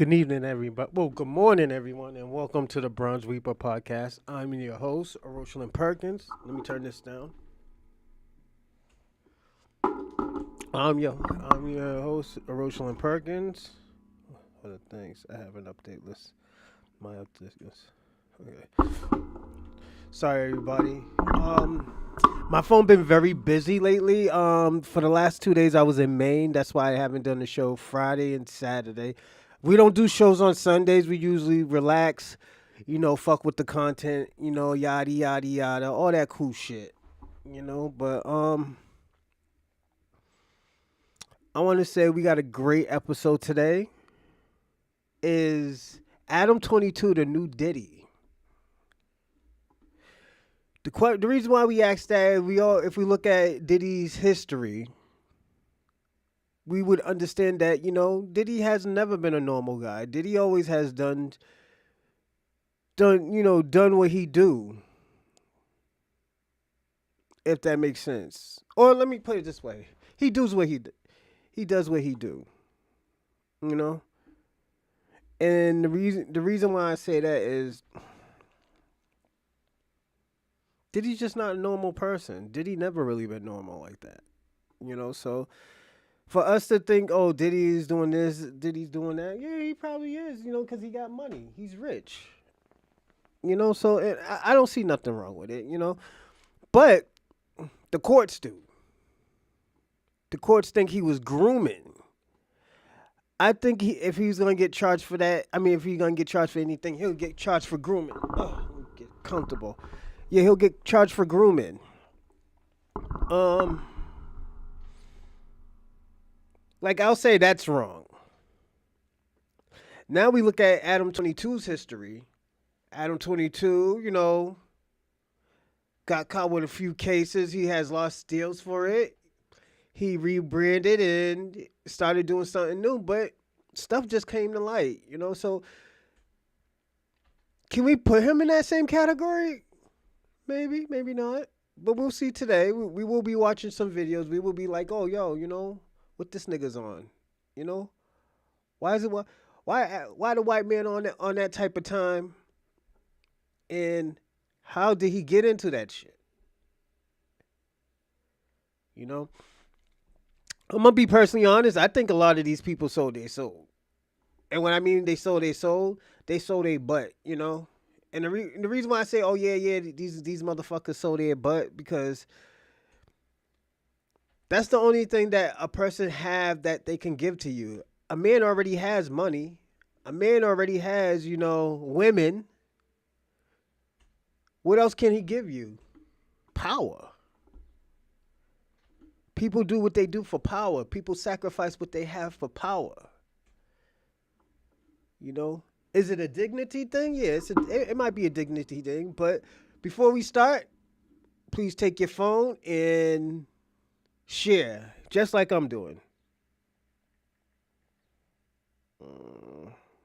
Good evening, everybody. Well, good morning, everyone, and welcome to the Bronze Reaper podcast. I'm your host, Rosalind Perkins. Let me turn this down. I'm your host, Rosalind Perkins. Other things I have an update list. My update list. Okay. Sorry, everybody. My phone been very busy lately. For the last 2 days, I was in Maine. That's why I haven't done the show Friday and Saturday. We don't do shows on Sundays. We usually relax, fuck with the content, yada yada yada, all that cool shit, But I want to say we got a great episode today. Is Adam22 the new Diddy? The reason why we asked that, if we look at Diddy's history, we would understand that Diddy has never been a normal guy. Diddy always has done what he do, if that makes sense. Or let me put it this way: he does what he do, you know. And the reason why I say that is Diddy's just not a normal person. Diddy never really been normal like that, So for us to think, oh, Diddy's doing this, Diddy's doing that, yeah, he probably is, because he got money, he's rich, So I don't see nothing wrong with it. But the courts do. The courts think he was grooming. I think if he's gonna get charged for that, I mean, if he's gonna get charged for anything, he'll get charged for grooming. Oh, get comfortable. Yeah, he'll get charged for grooming. Um, like I'll say that's wrong. Now we look at Adam 22's history. Adam 22, got caught with a few cases. He has lost deals for it. He rebranded and started doing something new, but stuff just came to light, So can we put him in that same category? Maybe, maybe not. But we'll see today. We will be watching some videos. We will be like, oh, yo, what this nigga's on? You know, why is it why the white man on that type of time? And how did he get into that shit? You know, I'm gonna be personally honest. I think a lot of these people sold their soul, and when I mean they sold their butt. And the reason why I say, oh yeah, yeah, these motherfuckers sold their butt because that's the only thing that a person have that they can give to you. A man already has money. A man already has, women. What else can he give you? Power. People do what they do for power. People sacrifice what they have for power. You know? Is it a dignity thing? Yeah, it might be a dignity thing. But before we start, please take your phone and share, just like I'm doing.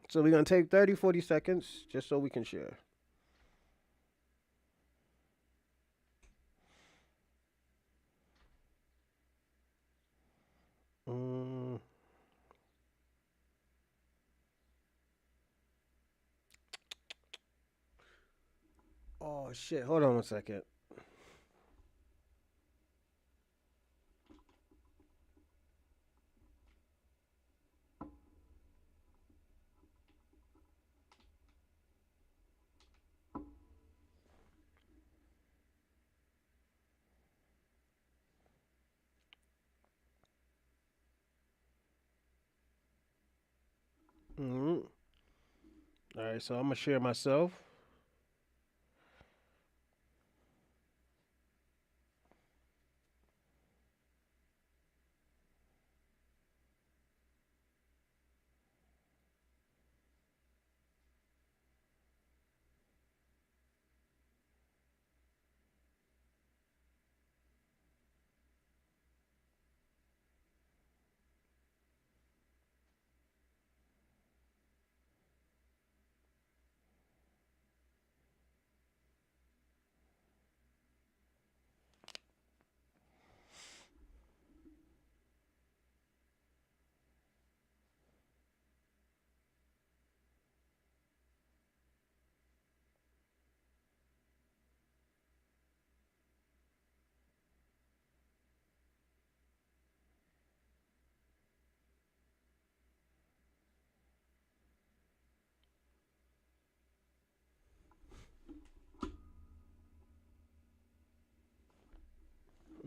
So we're going to take 30, 40 seconds just so we can share. Mm. Oh, shit. Hold on one second. Mm-hmm. All right, so I'm going to share myself.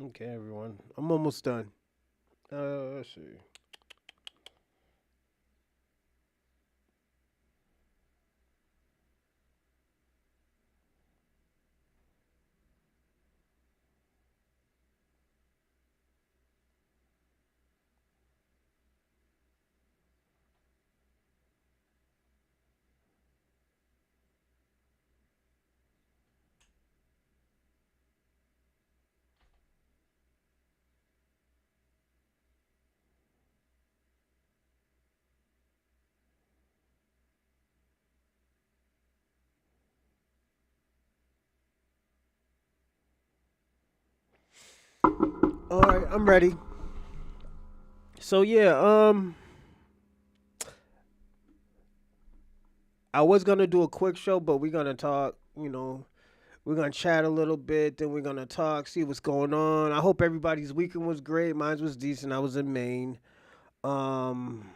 Okay, everyone. I'm almost done. Let's see. All right, I'm ready. So yeah, I was gonna do a quick show, but we're gonna talk. We're gonna chat a little bit, then we're gonna talk, see what's going on. I hope everybody's weekend was great. Mine was decent. I was in Maine. Um,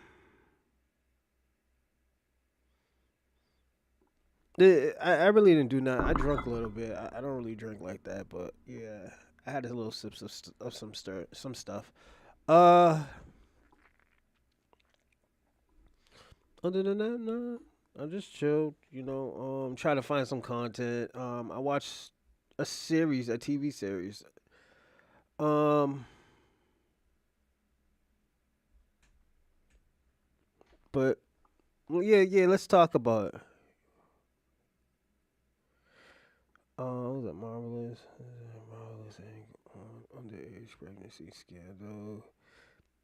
I really didn't do nothing. I drunk a little bit. I don't really drink like that, but yeah, I had a little sips of some stuff. Uh, Other than that, no. I just chilled. Try to find some content. I watched a TV series. Um, but well, yeah. Let's talk about it. Was it marvelous? Marvelous underage pregnancy scandal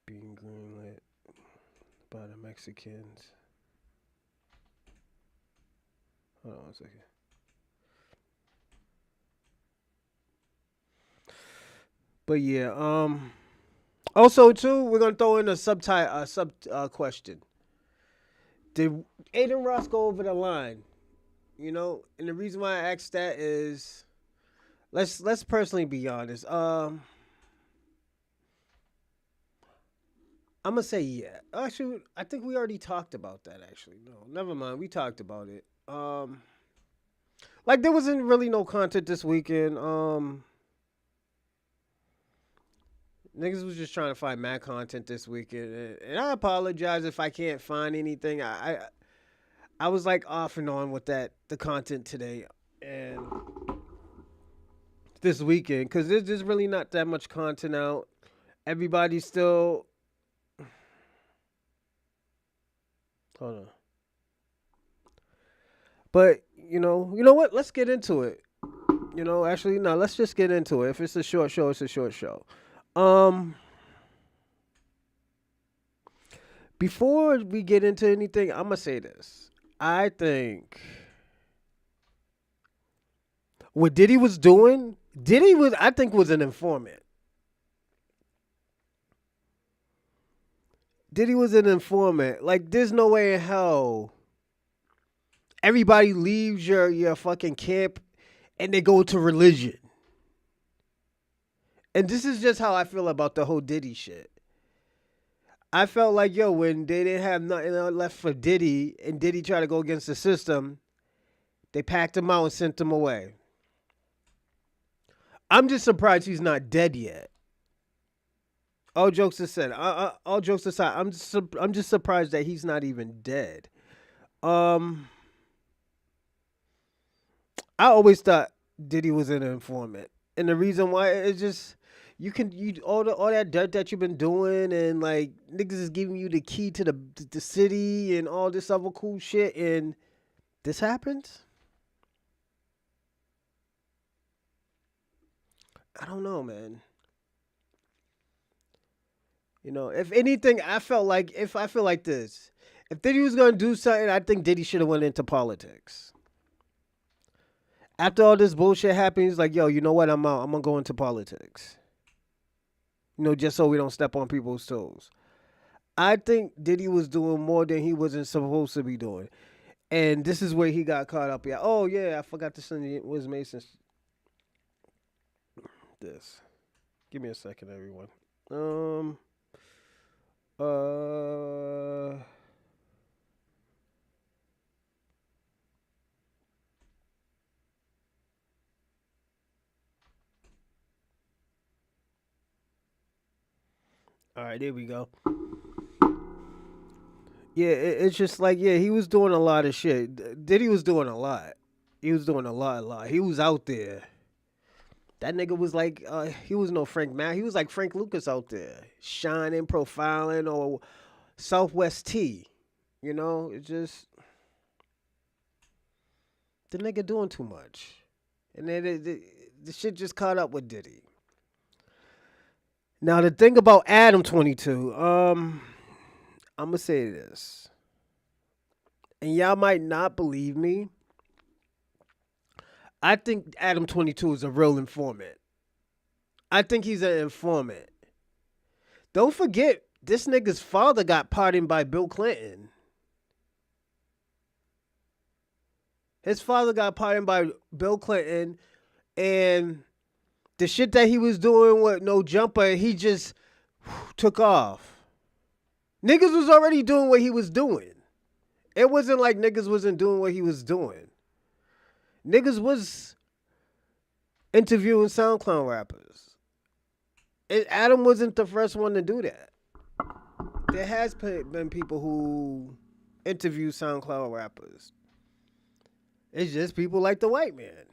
being greenlit by the Mexicans. Hold on a second. But yeah. Also, too, we're gonna throw in a sub question. Did Aiden Ross go over the line? And the reason why I asked that is let's personally be honest. I'm gonna say yeah. Actually, I think we already talked about that. Actually, no, never mind. We talked about it. Like there wasn't really no content this weekend. Niggas was just trying to find mad content this weekend, and I apologize if I can't find anything. I was like off and on with the content today and this weekend because there's really not that much content out. Everybody's still hold on. But you know what? Let's get into it. Actually, no. Let's just get into it. If it's a short show, it's a short show. Um, Before we get into anything, I'm gonna say this. I think what Diddy was, I think, was an informant. Diddy was an informant. Like, there's no way in hell everybody leaves your fucking camp and they go to religion. And this is just how I feel about the whole Diddy shit. I felt like, yo, when they didn't have nothing left for Diddy and Diddy tried to go against the system, they packed him out and sent him away. I'm just surprised he's not dead yet. All jokes aside, all jokes aside, I'm just surprised that he's not even dead. Um, I always thought Diddy was an informant, and the reason why is just you all that dirt that you've been doing, and like niggas is giving you the key to the city and all this other cool shit, and this happens. I don't know, man. If anything, I feel like this. If Diddy was gonna do something, I think Diddy should have went into politics. After all this bullshit happened, he's like, yo, you know what? I'm out. I'm gonna go into politics. Just so we don't step on people's toes. I think Diddy was doing more than he wasn't supposed to be doing. And this is where he got caught up. Yeah. Oh yeah, I forgot to send you Wiz Mason this. Give me a second, everyone. Um uh All right, there we go. Yeah, it's just like, yeah, he was doing a lot of shit. Diddy was doing a lot. He was doing a lot. He was out there. That nigga was like, he was no Frank Matt. He was like Frank Lucas out there, shining, profiling, or Southwest T. You know, it's just the nigga doing too much, and then the shit just caught up with Diddy. Now the thing about Adam 22, I'm gonna say this, and y'all might not believe me. I think Adam 22 is a real informant. I think he's an informant. Don't forget, this nigga's father got pardoned by Bill Clinton. His father got pardoned by Bill Clinton, and the shit that he was doing with no jumper, he just took off. Niggas was already doing what he was doing. It wasn't like niggas wasn't doing what he was doing. Niggas was interviewing SoundCloud rappers. And Adam wasn't the first one to do that. There has been people who interview SoundCloud rappers. It's just people like the white man.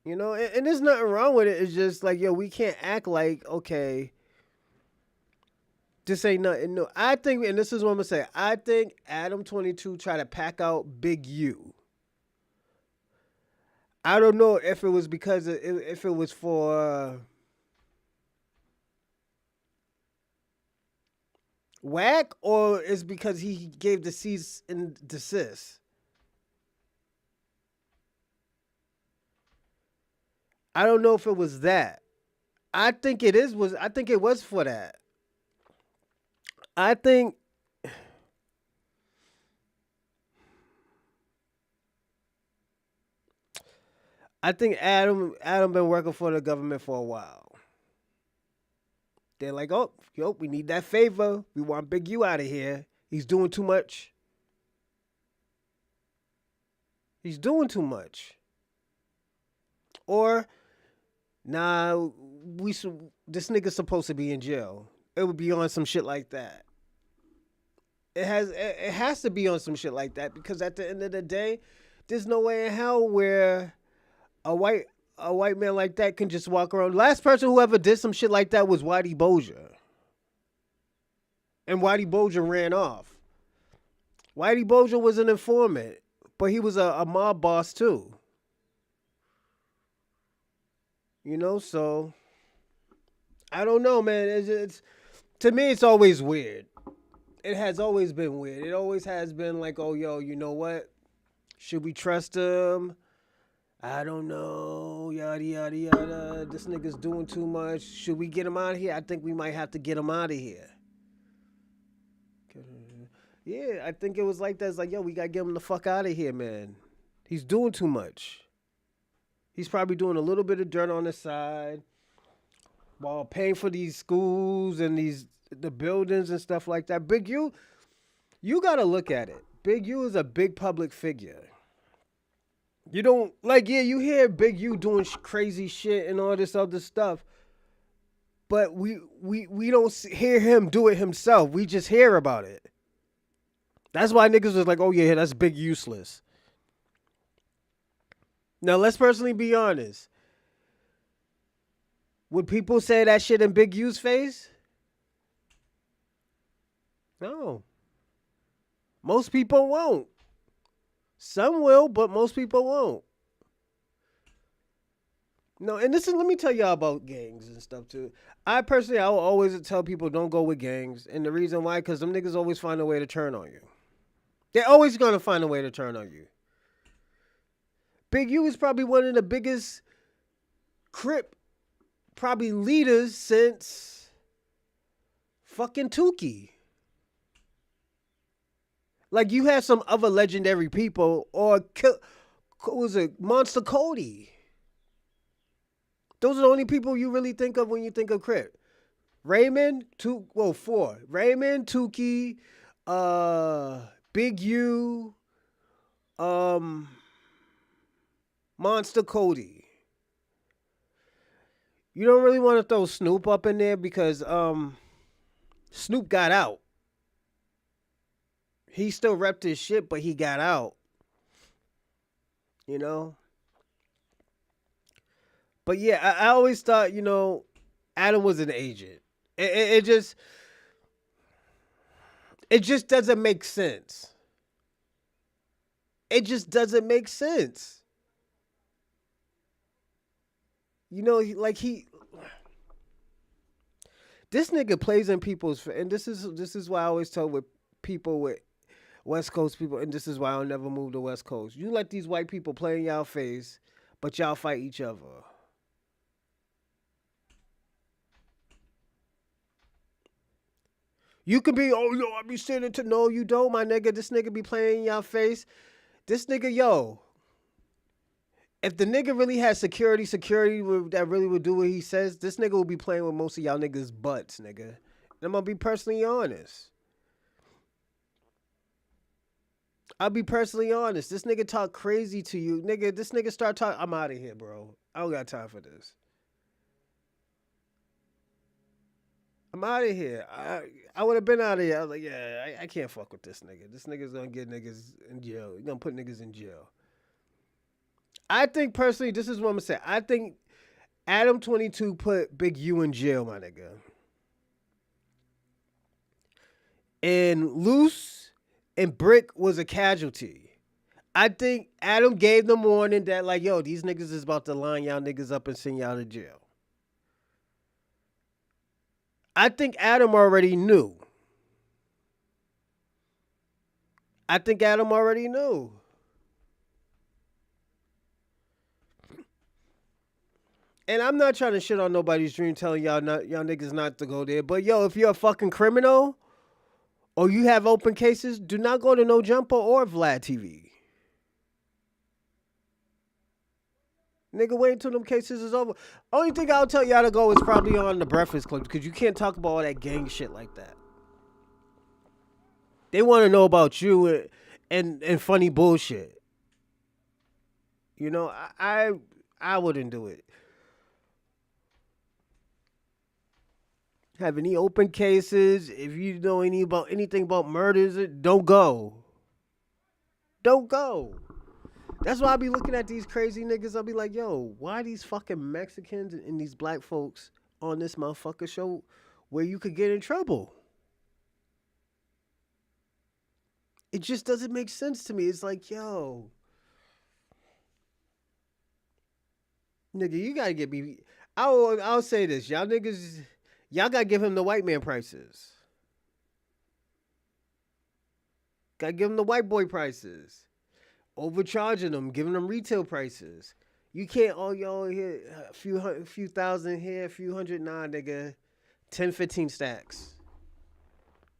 You know, and there's nothing wrong with it. It's just like, yo, we can't act like, okay, this ain't nothing new. I think, and this is what I'm going to say, I think Adam 22 tried to pack out Big U. I don't know if it was because if it was for whack or it's because he gave the cease and desist. I don't know if it was that. I think it was for that. I think Adam been working for the government for a while. They're like, oh, yo, we need that favor. We want Big U out of here. He's doing too much. He's doing too much. Or, nah, this nigga's supposed to be in jail. It would be on some shit like that. It has to be on some shit like that because at the end of the day, there's no way in hell where a white man like that can just walk around. Last person who ever did some shit like that was Whitey Bulger. And Whitey Bulger ran off. Whitey Bulger was an informant, but he was a mob boss too. You know, so I don't know, man. It's to me, it's always weird. It has always been weird. It always has been like, oh, yo, you know what? Should we trust him? I don't know. Yada, yada, yada. This nigga's doing too much. Should we get him out of here? I think we might have to get him out of here. Yeah, I think it was like that. It's like, yo, we got to get him the fuck out of here, man. He's doing too much. He's probably doing a little bit of dirt on the side while paying for these schools and the buildings and stuff like that. Big U, you got to look at it. Big U is a big public figure. You don't, like, yeah, you hear Big U doing crazy shit and all this other stuff, but we don't hear him do it himself. We just hear about it. That's why niggas was like, oh yeah, that's Big Useless. Now, let's personally be honest. Would people say that shit in Big U's face? No. Most people won't. Some will, but most people won't. No, and let me tell y'all about gangs and stuff too. I will always tell people don't go with gangs. And the reason why, because them niggas always find a way to turn on you. They're always going to find a way to turn on you. Big U is probably one of the biggest Crip probably leaders since fucking Tukey. Like, you have some other legendary people, or what was it, Monster Cody. Those are the only people you really think of when you think of Crip. Raymond, four. Raymond, Tukey, Big U, Monster Cody. You don't really want to throw Snoop up in there because Snoop got out. He still repped his shit, but he got out. You know. But yeah, I always thought Adam was an agent. It just doesn't make sense. It just doesn't make sense. Like this nigga plays in people's, and this is why I always tell with people with West Coast people, and this is why I'll never move to West Coast. You let these white people play in y'all face, but y'all fight each other. You could be, oh yo, I be sitting to no, you don't, my nigga. This nigga be playing in y'all face. This nigga, yo, if the nigga really had that really would do what he says, this nigga will be playing with most of y'all niggas' butts, nigga. And I'm gonna be personally honest. I'll be personally honest. This nigga talk crazy to you, nigga. This nigga start talking. I'm out of here, bro. I don't got time for this. I'm out of here. I would have been out of here. I was like, yeah, I can't fuck with this nigga. This nigga's gonna get niggas in jail. He's gonna put niggas in jail. I think personally, this is what I'm gonna say. I think Adam22 put Big U in jail, my nigga. And Loose and Brick was a casualty. I think Adam gave them warning that, like, yo, these niggas is about to line y'all niggas up and send y'all to jail. I think Adam already knew. I think Adam already knew. And I'm not trying to shit on nobody's dream, telling y'all niggas not to go there. But yo, if you're a fucking criminal or you have open cases, do not go to No Jumper or Vlad TV. Nigga, wait until them cases is over. Only thing I'll tell y'all to go is probably on the Breakfast Club, because you can't talk about all that gang shit like that. They want to know about you and funny bullshit. You know, I wouldn't do it. Have any open cases? If you know anything about murders, don't go. Don't go. That's why I be looking at these crazy niggas. I'll be like, yo, why these fucking Mexicans and these black folks on this motherfucker show where you could get in trouble? It just doesn't make sense to me. It's like, yo, nigga, you gotta get me. I'll say this, y'all niggas, y'all gotta give him the white man prices. Gotta give him the white boy prices. Overcharging them, giving them retail prices. You can't, oh, yo, here, a few thousand here, a few hundred, nah, nigga. 10, 15 stacks.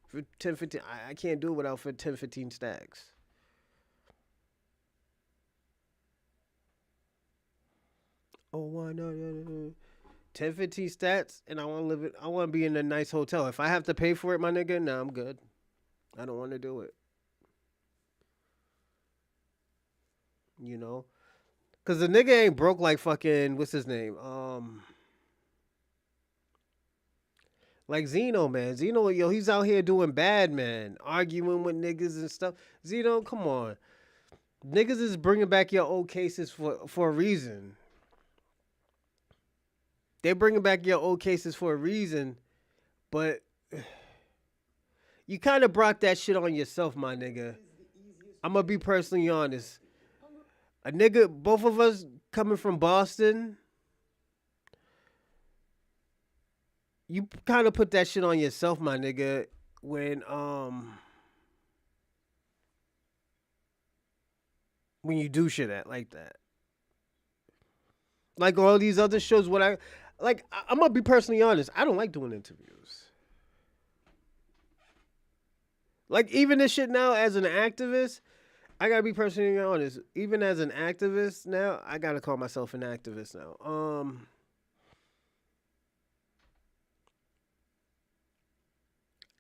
For 10, 15, I can't do it without for 10, 15 stacks. Oh, why not? 10, 15 stats, and I want to live it. I want to be in a nice hotel. If I have to pay for it, my nigga, nah, I'm good. I don't want to do it. You know, cause the nigga ain't broke like fucking what's his name? Like Zeno, man. Zeno, yo, he's out here doing bad, man. Arguing with niggas and stuff. Zeno, come on. Niggas is bringing back your old cases for a reason. They bringing back your old cases for a reason, but you kind of brought that shit on yourself, my nigga. I'm gonna be personally honest. A nigga, both of us coming from Boston, you kind of put that shit on yourself, my nigga, when you do shit like that. Like all these other shows, I'm gonna be personally honest. I don't like doing interviews. Like even this shit now as an activist, I gotta be personally honest. Even as an activist now, I gotta call myself an activist now.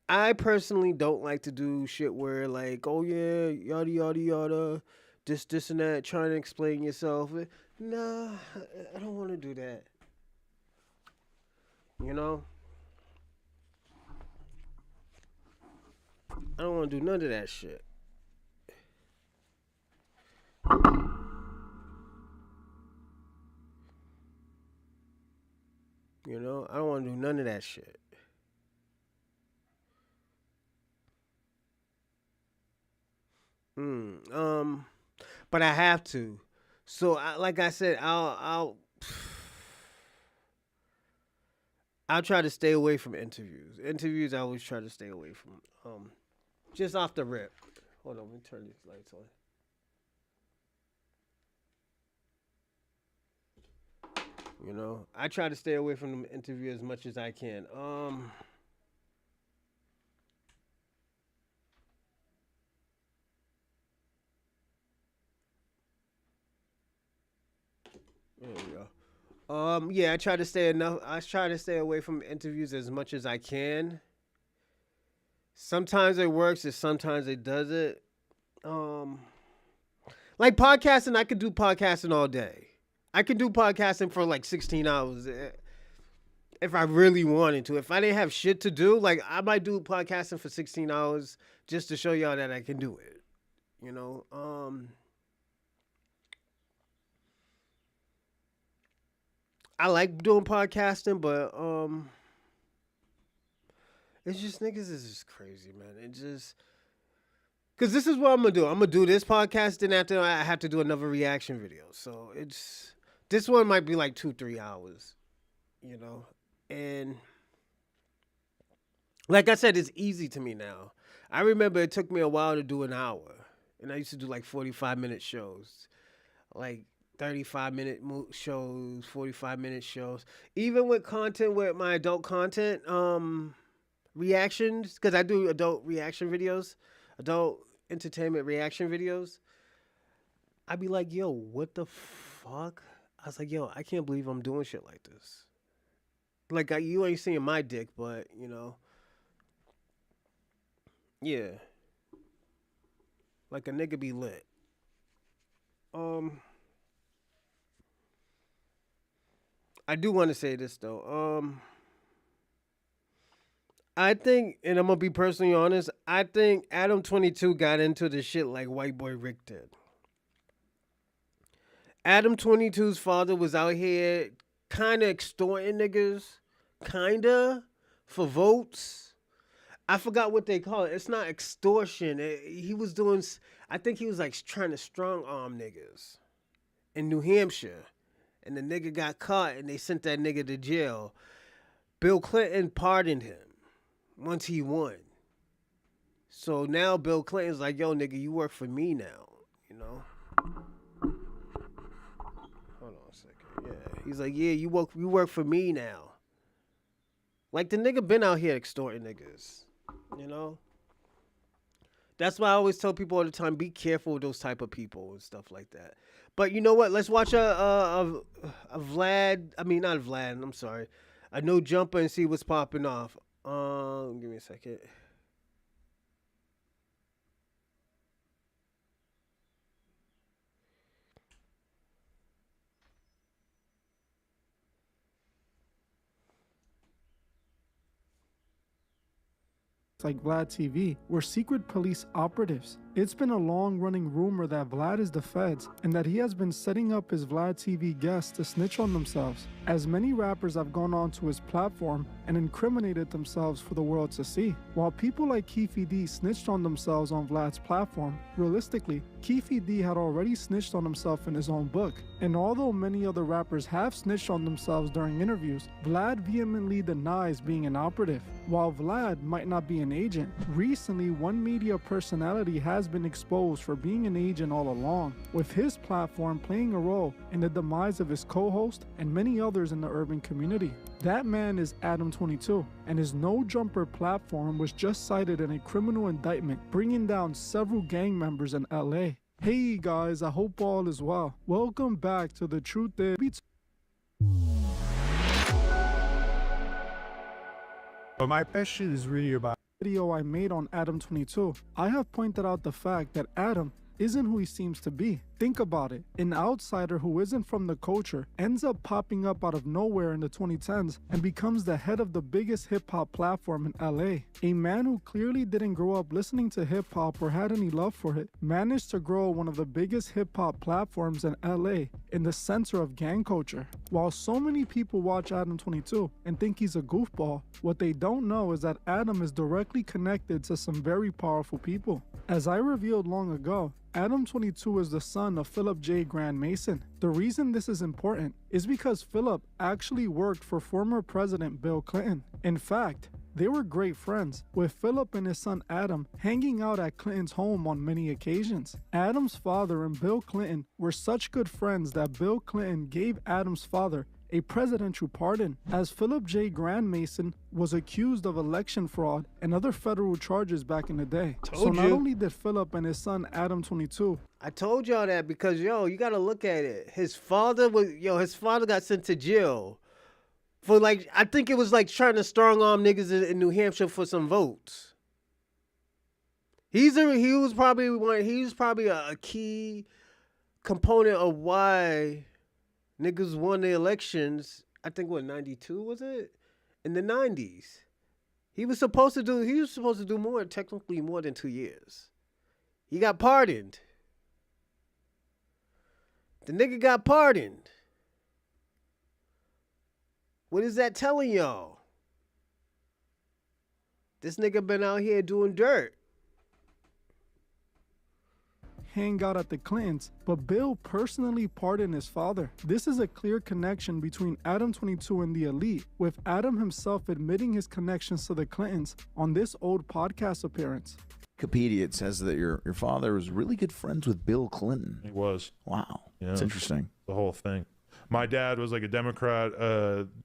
I personally don't like to do shit where like, oh yeah, yada yada yada, this and that, trying to explain yourself. Nah, I don't want to do that. You know, I don't want to do none of that shit. You know, I don't want to do none of that shit. Mm, but I have to. So, like I said, I'll try to stay away from interviews. Interviews, I always try to stay away from. Just off the rip. Hold on, let me turn these lights on. You know, I try to stay away from the interview as much as I can. There we go. Yeah, I try to stay enough. I try to stay away from interviews as much as I can. Sometimes it works, and sometimes it doesn't. Um, like podcasting, I could do podcasting all day. I could do podcasting for like 16 hours if I really wanted to. If I didn't have shit to do, like I might do podcasting for 16 hours just to show y'all that I can do it. You know, I like doing podcasting, but it's just niggas is just crazy, man. It just because this is what I'm gonna do. I'm gonna do this podcast, then after I have to do another reaction video. So it's this one might be like 2-3 hours, you know, and like I said, it's easy to me now. I remember it took me a while to do an hour, and I used to do like 45-minute shows, like 35-minute shows, 45-minute shows. Even with content, with my adult content, reactions, because I do adult reaction videos, adult entertainment reaction videos. I'd be like, yo, what the fuck? I was like, yo, I can't believe I'm doing shit like this. Like, you ain't seeing my dick, but, you know, yeah, like a nigga be lit. Um, I do want to say this though. I think, and I'm gonna be personally honest, I think Adam22 got into the shit like White Boy Rick did. Adam22's father was out here kind of extorting niggas, kinda, for votes. I forgot what they call it. It's not extortion. He was doing, I think he was like trying to strong arm niggas in New Hampshire. And the nigga got caught and they sent that nigga to jail. Bill Clinton pardoned him once he won. So now Bill Clinton's like, yo, nigga, you work for me now, you know? Hold on a second. Yeah. He's like, yeah, you work for me now. Like the nigga been out here extorting niggas, you know? That's why I always tell people all the time, be careful with those type of people and stuff like that. But you know what? Let's watch a Vlad. I mean, not Vlad. I'm sorry, a No Jumper and see what's popping off. Give me a second. Like Vlad TV were secret police operatives. It's been a long-running rumor that Vlad is the feds and that he has been setting up his Vlad TV guests to snitch on themselves, as many rappers have gone onto his platform and incriminated themselves for the world to see. While people like Keefe D snitched on themselves on Vlad's platform, realistically, Keefe D had already snitched on himself in his own book. And although many other rappers have snitched on themselves during interviews, Vlad vehemently denies being an operative. While Vlad might not be an agent, recently one media personality has been exposed for being an agent all along, with his platform playing a role in the demise of his co-host and many others in the urban community. That man is Adam22, and his No Jumper platform was just cited in a criminal indictment, bringing down several gang members in LA. Hey guys, I hope all is well. Welcome back to The Truth Is. But my question is really about Video I made on Adam22, I have pointed out the fact that Adam isn't who he seems to be. Think about it. An outsider who isn't from the culture ends up popping up out of nowhere in the 2010s and becomes the head of the biggest hip-hop platform in LA. A man who clearly didn't grow up listening to hip-hop or had any love for it managed to grow one of the biggest hip-hop platforms in LA in the center of gang culture. While so many people watch Adam22 and think he's a goofball, what they don't know is that Adam is directly connected to some very powerful people. As I revealed long ago, Adam22 is the son of Philip J. Grand Mason. The reason this is important is because Philip actually worked for former President Bill Clinton. In fact, they were great friends, with Philip and his son Adam hanging out at Clinton's home on many occasions. Adam's father and Bill Clinton were such good friends that Bill Clinton gave Adam's father a presidential pardon, as Philip J. Grand Mason was accused of election fraud and other federal charges back in the day. So not only did Philip and his son Adam22, I told y'all that because, you gotta look at it. His father got sent to jail for I think it was trying to strong arm niggas in New Hampshire for some votes. He was probably a key component of why niggas won the elections. I think 92 was it? In the 90s. He was supposed to do more, technically more than 2 years. He got pardoned. The nigga got pardoned. What is that telling y'all? This nigga been out here doing dirt. hang out at the Clintons, but Bill personally pardoned his father. This is a clear connection between Adam22 and the elite, with Adam himself admitting his connections to the Clintons on this old podcast appearance. Wikipedia, it says that your father was really good friends with Bill Clinton. He was. Wow. Yeah. That's interesting. The whole thing. My dad was like a Democrat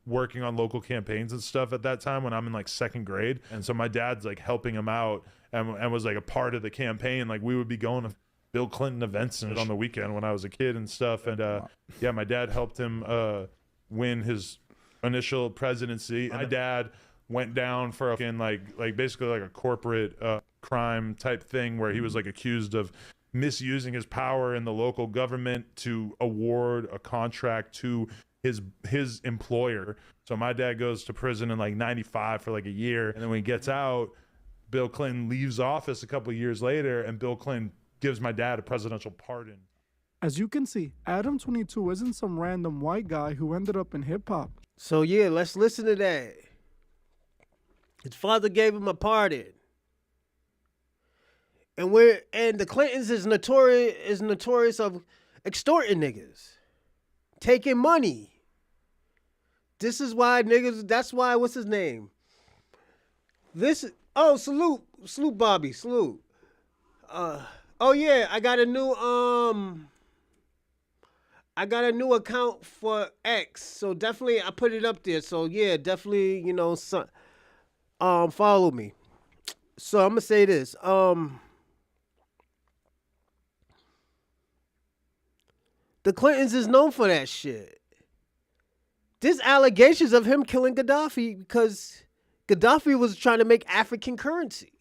working on local campaigns and stuff at that time when I'm in like second grade. And so my dad's like helping him out and was like a part of the campaign. Like we would be going to Bill Clinton events and on the weekend when I was a kid and stuff. And yeah, my dad helped him win his initial presidency. And my dad went down for like basically like a corporate crime type thing where he was like accused of misusing his power in the local government to award a contract to his employer. So my dad goes to prison in like 95 for like a year, and then when he gets out, Bill Clinton leaves office a couple of years later, and Bill Clinton gives my dad a presidential pardon. As you can see, Adam22 isn't some random white guy who ended up in hip-hop. So yeah, let's listen to that. His father gave him a pardon. And the Clintons is notorious of extorting niggas, taking money. This is why niggas. That's why. What's his name? Salute Bobby, salute. Oh yeah, I got a new account for X, so definitely I put it up there. So yeah, definitely follow me. So I'm gonna say this. The Clintons is known for that shit. There's allegations of him killing Gaddafi because Gaddafi was trying to make African currency.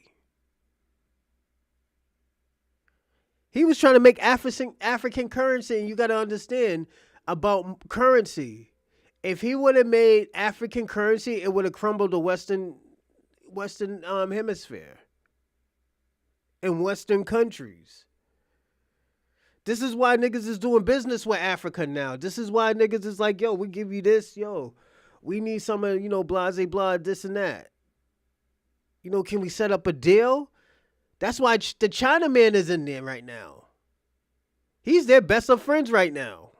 He was trying to make African currency, and you got to understand about currency. If he would have made African currency, it would have crumbled the Western hemisphere in Western countries. This is why niggas is doing business with Africa now. This is why niggas is like, yo, we give you this, yo. We need some of, blase blah, this and that. Can we set up a deal? That's why the Chinaman is in there right now. He's their best of friends right now.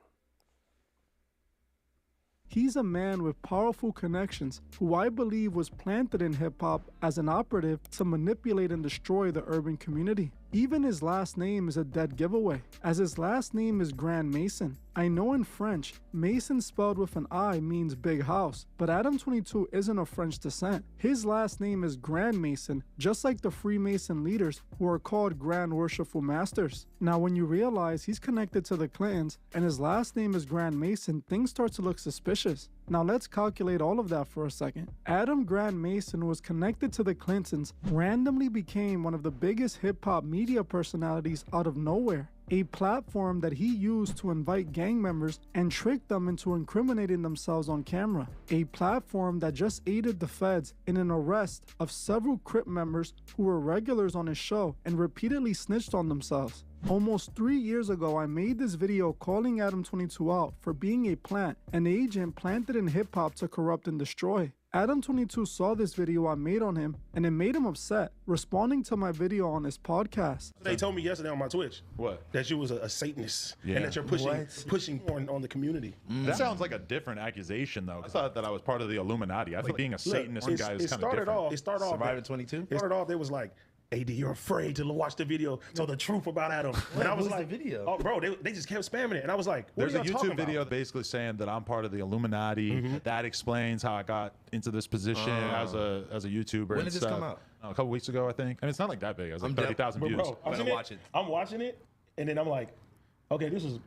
He's a man with powerful connections who I believe was planted in hip-hop as an operative to manipulate and destroy the urban community. Even his last name is a dead giveaway, as his last name is Grand Mason. I know in French, Mason spelled with an I means big house, but Adam22 isn't of French descent. His last name is Grand Mason, just like the Freemason leaders who are called Grand Worshipful Masters. Now when you realize he's connected to the Clintons and his last name is Grand Mason, things start to look suspicious. Now let's calculate all of that for a second. Adam Grand Mason was connected to the Clintons, randomly became one of the biggest hip-hop media personalities out of nowhere. a platform that he used to invite gang members and trick them into incriminating themselves on camera, a platform that just aided the feds in an arrest of several Crip members who were regulars on his show and repeatedly snitched on themselves. Almost 3 years ago, I made this video calling Adam22 out for being a plant, an agent planted in hip-hop to corrupt and destroy. Adam22 saw this video I made on him, and it made him upset, responding to my video on his podcast. They told me yesterday on my Twitch What? that you was a Satanist Yeah. and that you're pushing on the community. That sounds like a different accusation, though. I thought that I was part of the Illuminati. I think being a Satanist guy is kind of different. It started off. Surviving 22? It started off. They was like, AD, you're afraid to watch the video, tell the truth about Adam. And I was was the like, video? Oh, bro, they just kept spamming it. And I was like, what There's are a y'all talking YouTube video about? basically saying that I'm part of the Illuminati. That explains how I got into this position as a YouTuber. When and did this stuff. come out? A couple weeks ago, I think. I mean, it's not like that big. It was like I'm 30,000 But views. bro, I'm gonna watch it. I'm watching it, and then I'm like, okay, this is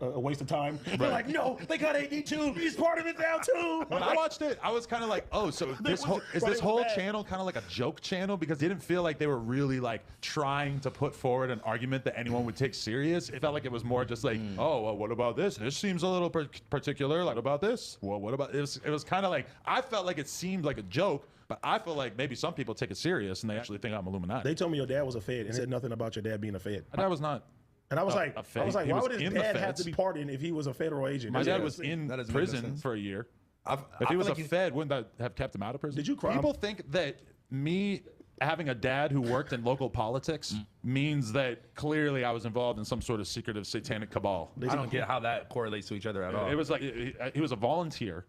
a waste of time. They're like, no, they got AD too. He's part of it now too. When I watched it, I was kind of like, oh, so this whole is this whole channel kind of like a joke channel? Because it didn't feel like they were really like trying to put forward an argument that anyone would take serious. It felt like it was more just like, oh, well, what about this? This seems a little particular. Like, what about this? Well, what about it was kind of like, I felt like it seemed like a joke, but I feel like maybe some people take it serious and they actually think I'm Illuminati. They told me your dad was a Fed and said nothing about your dad being a Fed. My dad was not. And I was A like, Fed. He why was would his in the dad have feds. to be pardoned if he was a federal agent? My That's dad was interesting. in That doesn't make no prison sense. for a year. I If he was feel like a Fed, wouldn't that have kept him out of prison? Did you cry? People think that me having a dad who worked in local politics means that clearly I was involved in some sort of secretive satanic cabal. I don't get how that correlates to each other at all. It was like he was a volunteer.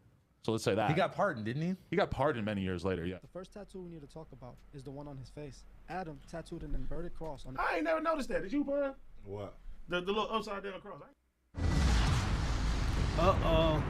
So let's say that. He got pardoned, didn't he? He got pardoned many years later, yeah. The first tattoo we need to talk about is the one on his face. Adam tattooed an inverted cross on I ain't never noticed that. Did you, Brian? What? The little upside down cross. Uh-oh.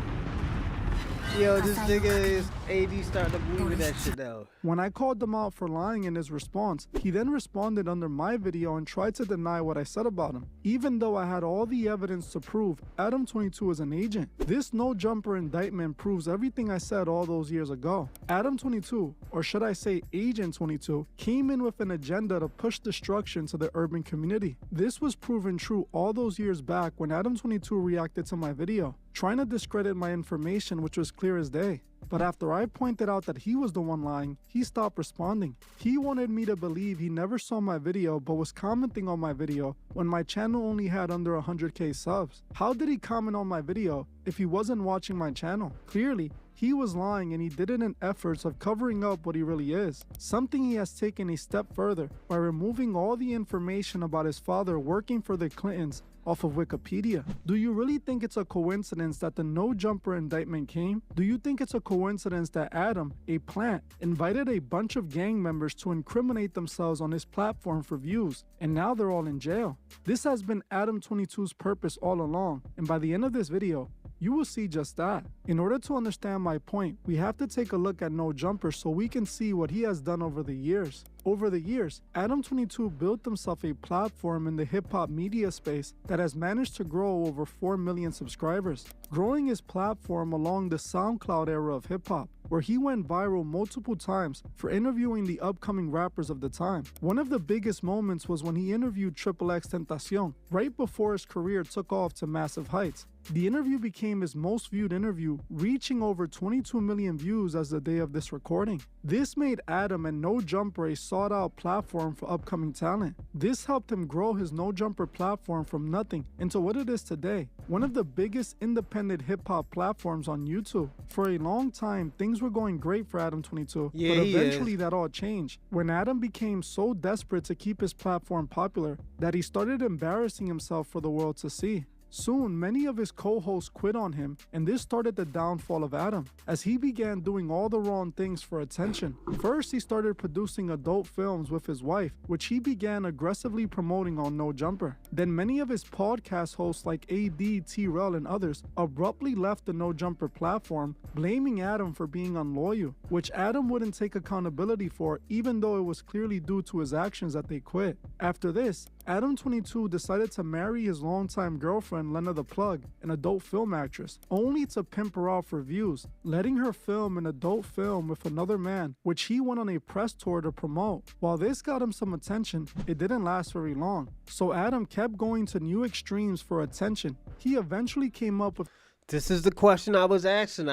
Yo, this nigga is AD starting to believe in that shit now. When I called him out for lying in his response, he then responded under my video and tried to deny what I said about him, even though I had all the evidence to prove Adam22 is an agent. This no-jumper indictment proves everything I said all those years ago. Adam22, or should I say Agent 22, came in with an agenda to push destruction to the urban community. This was proven true all those years back when Adam22 reacted to my video, trying to discredit my information, which was clear as day. But after I pointed out that he was the one lying, he stopped responding. He wanted me to believe he never saw my video but was commenting on my video when my channel only had under 100k subs. How did he comment on my video if he wasn't watching my channel? Clearly, he was lying, and he did it in efforts of covering up what he really is. Something he has taken a step further by removing all the information about his father working for the Clintons off of Wikipedia. Do you really think it's a coincidence that the no-jumper indictment came? Do you think it's a coincidence that Adam, a plant, invited a bunch of gang members to incriminate themselves on his platform for views, and now they're all in jail? This has been Adam22's purpose all along, and by the end of this video, you will see just that. In order to understand my point, we have to take a look at No Jumper so we can see what he has done over the years. Over the years, Adam22 built himself a platform in the hip-hop media space that has managed to grow over 4 million subscribers, growing his platform along the SoundCloud era of hip-hop, where he went viral multiple times for interviewing the upcoming rappers of the time. One of the biggest moments was when he interviewed XXXTentacion, right before his career took off to massive heights. The interview became his most viewed interview, reaching over 22 million views as the day of this recording. This made Adam and No Jumper a sought-out platform for upcoming talent. This helped him grow his No Jumper platform from nothing into what it is today, one of the biggest independent hip-hop platforms on YouTube. For a long time, things were going great for Adam22, but eventually that all changed when Adam became so desperate to keep his platform popular that he started embarrassing himself for the world to see. Soon, many of his co-hosts quit on him, and this started the downfall of Adam, as he began doing all the wrong things for attention. First, he started producing adult films with his wife, which he began aggressively promoting on No Jumper. Then many of his podcast hosts like AD, T-Rel, and others abruptly left the No Jumper platform, blaming Adam for being unloyal, which Adam wouldn't take accountability for, even though it was clearly due to his actions that they quit. After this, Adam22 decided to marry his longtime girlfriend Lena the Plug, an adult film actress, only to pimp her out for views, letting her film an adult film with another man, which he went on a press tour to promote. While this got him some attention, it didn't last very long, so Adam kept going to new extremes for attention. He eventually came up with This is the question I was asking.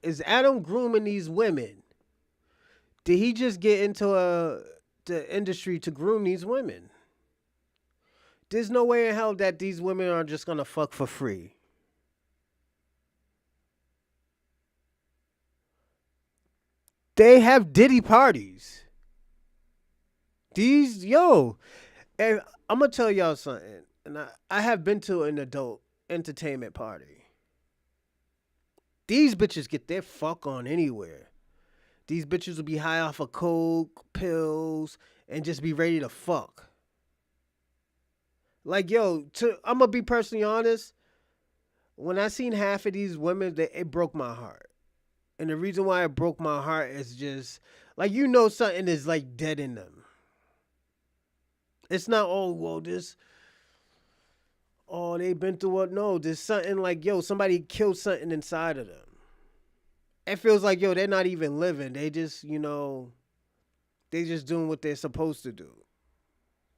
Is Adam grooming these women? Did he just get into the industry to groom these women? There's no way in hell that these women are just gonna fuck for free. They have Diddy parties. And I'm gonna tell y'all something. And I have been to an adult entertainment party. These bitches get their fuck on anywhere. These bitches will be high off of coke, pills, and just be ready to fuck. Like, I'm going to be personally honest. When I seen half of these women, it broke my heart. And the reason why it broke my heart is just, like, something is, like, dead in them. It's not, they've been through what? No, there's something like, somebody killed something inside of them. It feels like, they're not even living. They just, they just doing what they're supposed to do.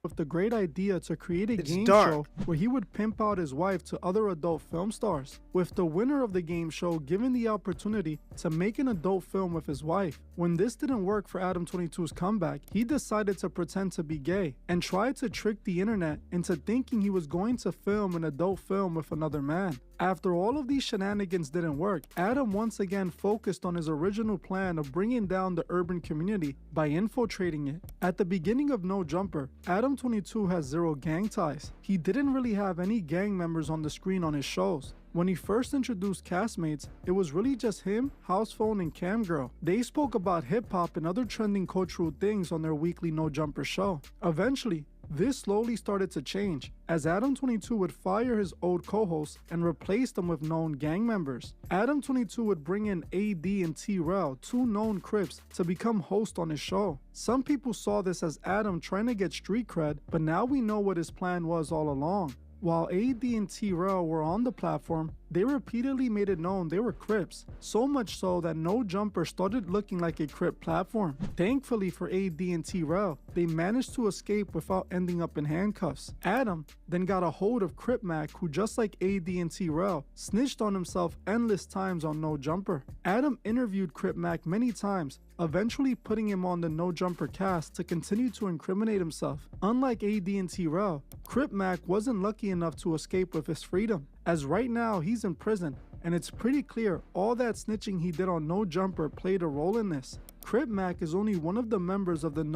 With the great idea to create a game dark. show where he would pimp out his wife to other adult film stars, with the winner of the game show given the opportunity to make an adult film with his wife. When this didn't work for Adam22's comeback, he decided to pretend to be gay and tried to trick the internet into thinking he was going to film an adult film with another man. After all of these shenanigans didn't work, Adam once again focused on his original plan of bringing down the urban community by infiltrating it. At the beginning of No Jumper, Adam22 has zero gang ties. He didn't really have any gang members on the screen on his shows. When he first introduced castmates, it was really just him, Housephone, and Camgirl. They spoke about hip-hop and other trending cultural things on their weekly No Jumper show. Eventually, this slowly started to change, as Adam22 would fire his old co-hosts and replace them with known gang members. Adam22 would bring in AD and T-Rel, two known Crips, to become hosts on his show. Some people saw this as Adam trying to get street cred, but now we know what his plan was all along. While AD and T-Rel were on the platform, they repeatedly made it known they were Crips, so much so that No Jumper started looking like a Crip platform. Thankfully for AD and T-Rel, they managed to escape without ending up in handcuffs. Adam then got a hold of Crip Mac, who just like AD and T-Rel, snitched on himself endless times on No Jumper. Adam interviewed Crip Mac many times, eventually putting him on the No Jumper cast to continue to incriminate himself. Unlike AD and T-Rel, Crip Mac wasn't lucky enough to escape with his freedom, as right now he's in prison, and it's pretty clear all that snitching he did on No Jumper played a role in this. Crip Mac is only one of the members of the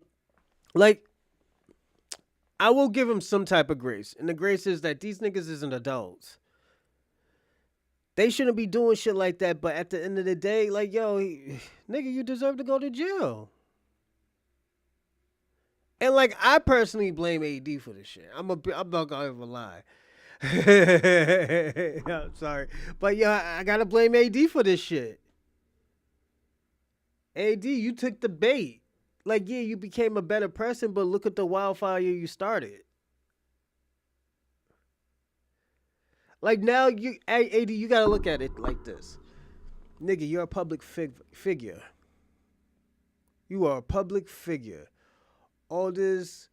I will give him some type of grace, and the grace is that these niggas isn't adults. They shouldn't be doing shit like that, but at the end of the day, nigga, you deserve to go to jail. And I personally blame AD for this shit. I'm not gonna ever lie. I'm sorry, but I gotta blame AD for this shit. AD, you took the bait. You became a better person, but look at the wildfire you started. Now, AD, you gotta look at it like this. Nigga, you're a public figure. You are a public figure. All this,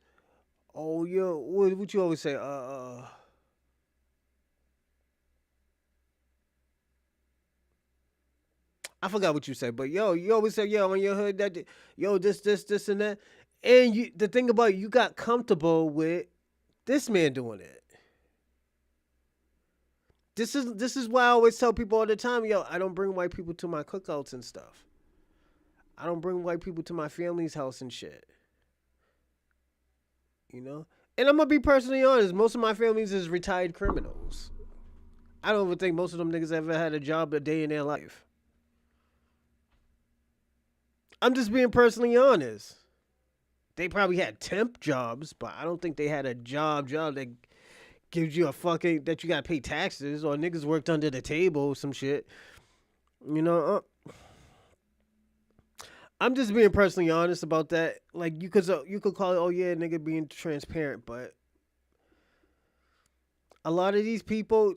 what you always say? I forgot what you say, but you always say, on your hood, that, this, and that. And the thing about it, you got comfortable with this man doing it. This is why I always tell people all the time, I don't bring white people to my cookouts and stuff. I don't bring white people to my family's house and shit. And I'm gonna be personally honest, most of my families is retired criminals. I don't even think most of them niggas ever had a job a day in their life. I'm just being personally honest. They probably had temp jobs, but I don't think they had a job that gives you that you gotta pay taxes, or niggas worked under the table or some shit. I'm just being personally honest about that. You could call it, nigga being transparent, but a lot of these people,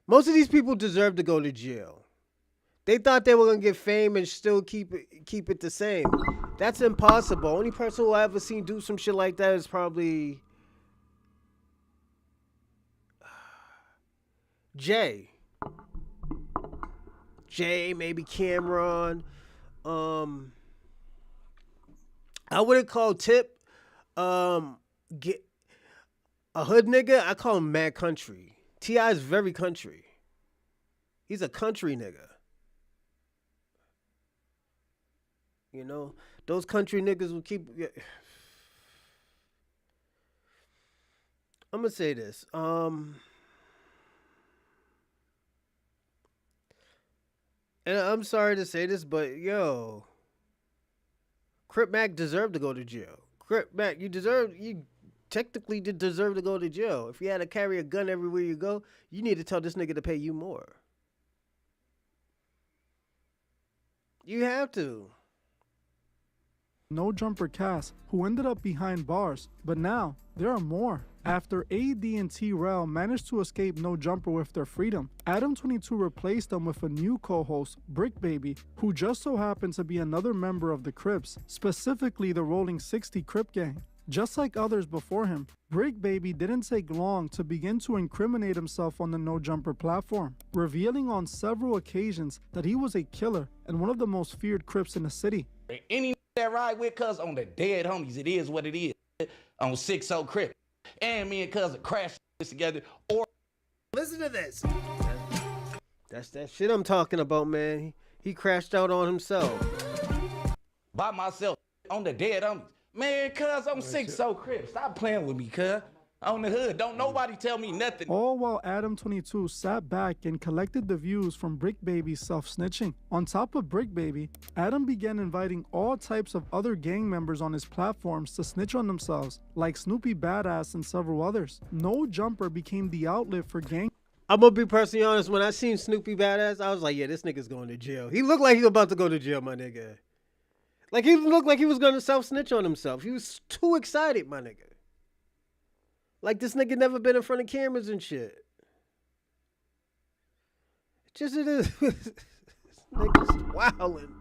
most of these people deserve to go to jail. They thought they were gonna get fame and still keep it the same. That's impossible. Only person who I ever seen do some shit like that is probably Jay, maybe Cameron. I wouldn't call Tip get a hood nigga. I call him mad country. T.I. is very country. He's a country nigga. You know, those country niggas will keep. I'm gonna say this. And I'm sorry to say this, but yo, Crip Mac deserved to go to jail. Crip Mac, you technically did deserve to go to jail. If you had to carry a gun everywhere you go, you need to tell this nigga to pay you more. You have to. No Jumper cast, who ended up behind bars, but now there are more. After AD and T-Rel managed to escape No Jumper with their freedom, Adam22 replaced them with a new co-host, Brick Baby, who just so happened to be another member of the Crips, specifically the Rolling 60 Crip gang. Just like others before him, Brick Baby didn't take long to begin to incriminate himself on the No Jumper platform, revealing on several occasions that he was a killer and one of the most feared Crips in the city. Any that ride with cuz on the dead homies, it is what it is. On 6-0 Crip. And me and cousin crashed this together. Or listen to this. That's that shit I'm talking about, man. He crashed out on himself. by myself on the dead homies. Man, cuz I'm 6-0 Crip. Stop playing with me, cuz. On the hood. Don't nobody tell me nothing. All while Adam22 sat back and collected the views from Brick Baby's self-snitching. On top of Brick Baby, Adam began inviting all types of other gang members on his platforms to snitch on themselves, like Snoopy Badass and several others. No Jumper became the outlet for gang. I'm gonna be personally honest, when I seen Snoopy Badass, I was like, yeah, this nigga's going to jail. He looked like he was about to go to jail, my nigga. Like, he looked like he was gonna self-snitch on himself. He was too excited, my nigga. Like, this nigga never been in front of cameras and shit. Just it is. This nigga's wildin'.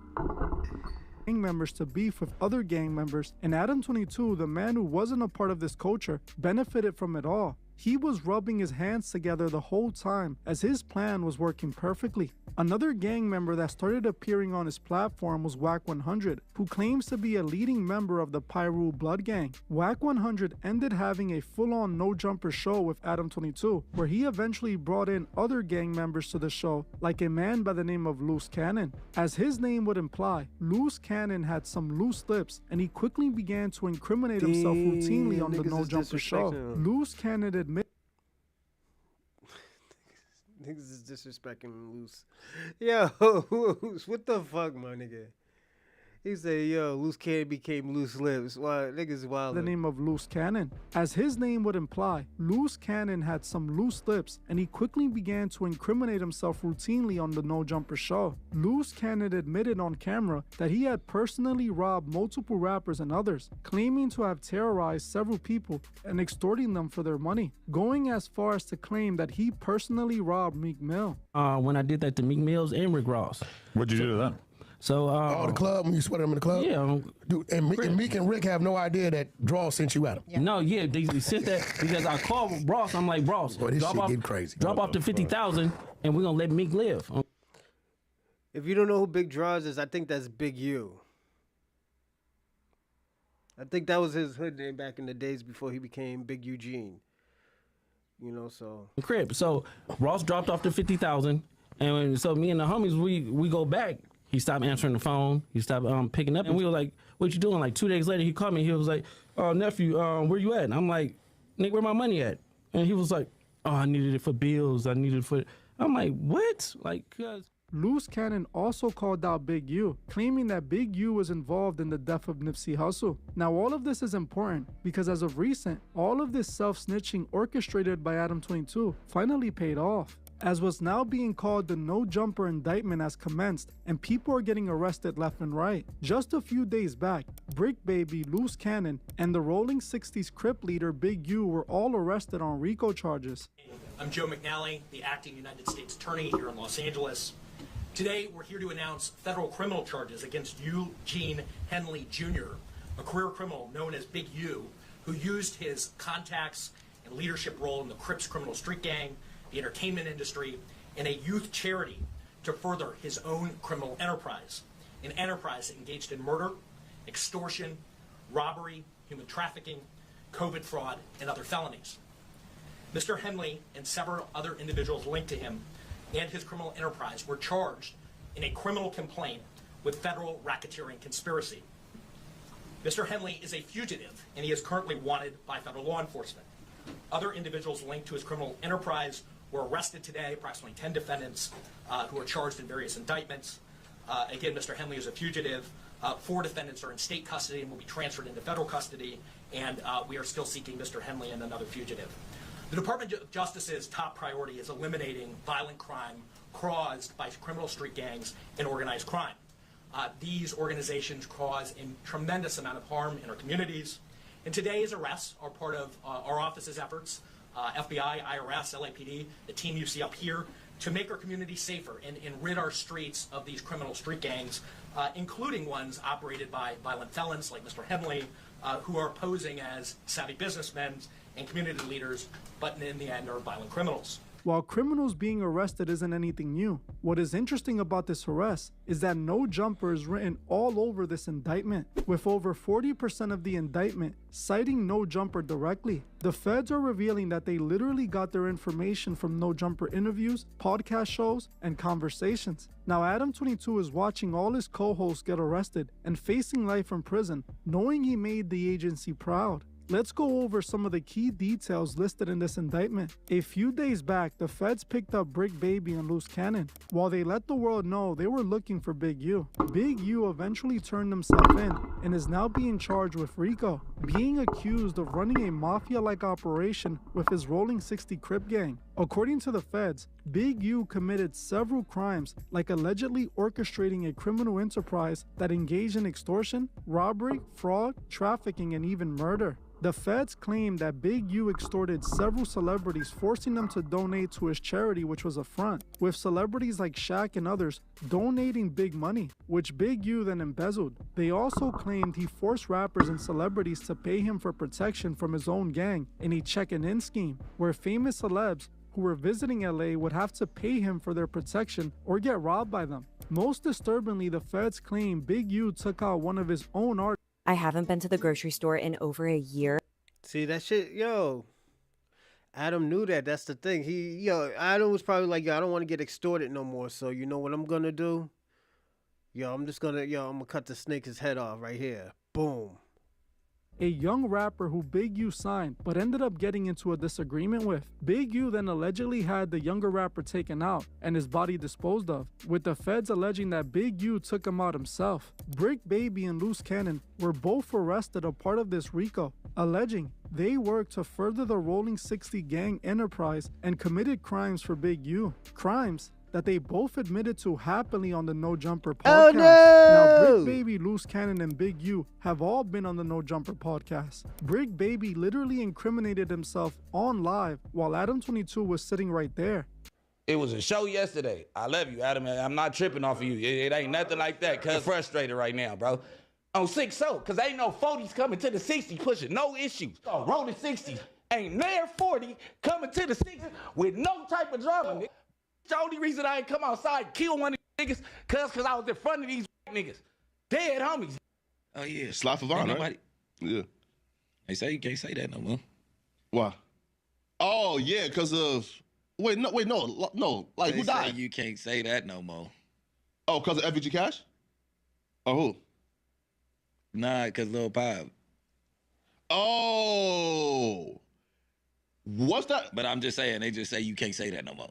Gang members to beef with other gang members, and Adam22, the man who wasn't a part of this culture, benefited from it all. He was rubbing his hands together the whole time as his plan was working perfectly. Another gang member that started appearing on his platform was Wack100, who claims to be a leading member of the Pyru Blood Gang. Wack100 ended having a full-on No Jumper show with Adam22, where he eventually brought in other gang members to the show, like a man by the name of Loose Cannon. As his name would imply, Loose Cannon had some loose lips, and he quickly began to incriminate himself routinely on the No Jumper show. Loose Cannon admitted Niggas is disrespecting Loose. Yo, what the fuck, my nigga? He said, yo, Loose Cannon became Loose Lips. Why, niggas wild. The name of Loose Cannon. As his name would imply, Loose Cannon had some loose lips, and he quickly began to incriminate himself routinely on the No Jumper show. Loose Cannon admitted on camera that he had personally robbed multiple rappers and others, claiming to have terrorized several people and extorting them for their money, going as far as to claim that he personally robbed Meek Mill. When I did that to Meek Mills and Rick Ross. What'd you do to them? So, the club, when you sweated them in the club? Yeah. Dude, and Meek and Rick have no idea that Draw sent you at him. Yeah. No, yeah, they sent that because I called Ross. I'm like, Ross, boy, this shit getting crazy. Drop off to 50,000 and we're going to let Meek live. If you don't know who Big Draws is, I think that's Big U. I think that was his hood name back in the days before he became Big Eugene. You know, so. Crib. So Ross dropped off to 50,000, and so me and the homies, we go back. He stopped answering the phone. He stopped picking up, and we were like, "What you doing?" Like 2 days later, he called me. He was like, "Oh, nephew, where you at?" And I'm like, "Nick, where my money at?" And he was like, "Oh, I needed it for bills. I needed it for." I'm like, "What?" Like, cause. Loose Cannon also called out Big U, claiming that Big U was involved in the death of Nipsey Hussle. Now, all of this is important because as of recent, all of this self-snitching orchestrated by Adam22 finally paid off. as what's now being called the no jumper indictment has commenced and people are getting arrested left and right. Just a few days back, Brick Baby, Loose Cannon, and the Rolling 60s Crip leader Big U were all arrested on RICO charges. I'm Joe McNally, the acting United States Attorney here in Los Angeles. Today, we're here to announce federal criminal charges against Eugene Henley Jr., a career criminal known as Big U, who used his contacts and leadership role in the Crips criminal street gang, the entertainment industry, and a youth charity to further his own criminal enterprise, an enterprise engaged in murder, extortion, robbery, human trafficking, COVID fraud, and other felonies. Mr. Henley and several other individuals linked to him and his criminal enterprise were charged in a criminal complaint with federal racketeering conspiracy. Mr. Henley is a fugitive, and he is currently wanted by federal law enforcement. Other individuals linked to his criminal enterprise were arrested today, approximately 10 defendants who are charged in various indictments. Again, Mr. Henley is a fugitive. 4 defendants are in state custody and will be transferred into federal custody, and we are still seeking Mr. Henley and another fugitive. The Department of Justice's top priority is eliminating violent crime caused by criminal street gangs and organized crime. These organizations cause a tremendous amount of harm in our communities, and today's arrests are part of our office's efforts, FBI, IRS, LAPD, the team you see up here, to make our community safer and rid our streets of these criminal street gangs, including ones operated by violent felons like Mr. Henley, who are posing as savvy businessmen and community leaders, but in the end are violent criminals. While criminals being arrested isn't anything new, what is interesting about this arrest is that no jumper is written all over this indictment, with over 40% of the indictment citing no jumper directly. The feds are revealing that they literally got their information from no jumper interviews, podcast shows, and conversations. Now Adam22 is watching all his co-hosts get arrested and facing life in prison, knowing he made the agency proud. Let's go over some of the key details listed in this indictment. A few days back, the feds picked up Brick Baby and Loose Cannon, while they let the world know they were looking for Big U. Big U eventually turned himself in and is now being charged with RICO, being accused of running a mafia-like operation with his Rolling 60 Crip gang. According to the feds, Big U committed several crimes, like allegedly orchestrating a criminal enterprise that engaged in extortion, robbery, fraud, trafficking, and even murder. The feds claim that Big U extorted several celebrities, forcing them to donate to his charity, which was a front, with celebrities like Shaq and others donating big money, which Big U then embezzled. They also claimed he forced rappers and celebrities to pay him for protection from his own gang in a check-and-in scheme, where famous celebs who were visiting LA would have to pay him for their protection or get robbed by them. Most disturbingly, the feds claim Big U took out one of his own artists. I haven't been to the grocery store in over a year. See that shit, yo. Adam knew that. That's the thing. Adam was probably like, yo, I don't want to get extorted no more. So you know what I'm gonna do? I'm gonna cut the snake's head off right here. Boom. A young rapper who Big U signed but ended up getting into a disagreement with. Big U then allegedly had the younger rapper taken out and his body disposed of, with the feds alleging that Big U took him out himself. Brick Baby and Loose Cannon were both arrested a part of this RICO, alleging they worked to further the Rolling 60 gang enterprise and committed crimes for Big U. Crimes that they both admitted to happily on the No Jumper podcast. Oh, no! Now, Brick Baby, Loose Cannon, and Big U have all been on the No Jumper podcast. Brick Baby literally incriminated himself on live while Adam22 was sitting right there. It was a show yesterday. I love you, Adam. I'm not tripping off of you. It ain't nothing like that, cuz. I'm frustrated right now, bro. On 6-0, cuz ain't no 40s coming to the 60s pushing no issues. Rolling 60s. Ain't near 40 coming to the 60s with no type of drama, nigga. The only reason I ain't come outside and kill one of these niggas cause I was in front of these niggas. Dead homies. Oh yeah. Slap of honor. Right? Yeah. They say you can't say that no more. Why? Oh yeah, because of no. Like they who died? Say you can't say that no more. Oh, because of FVG Cash? Or who? Nah, because Lil Pop. Oh. What's that? But I'm just saying, they just say you can't say that no more.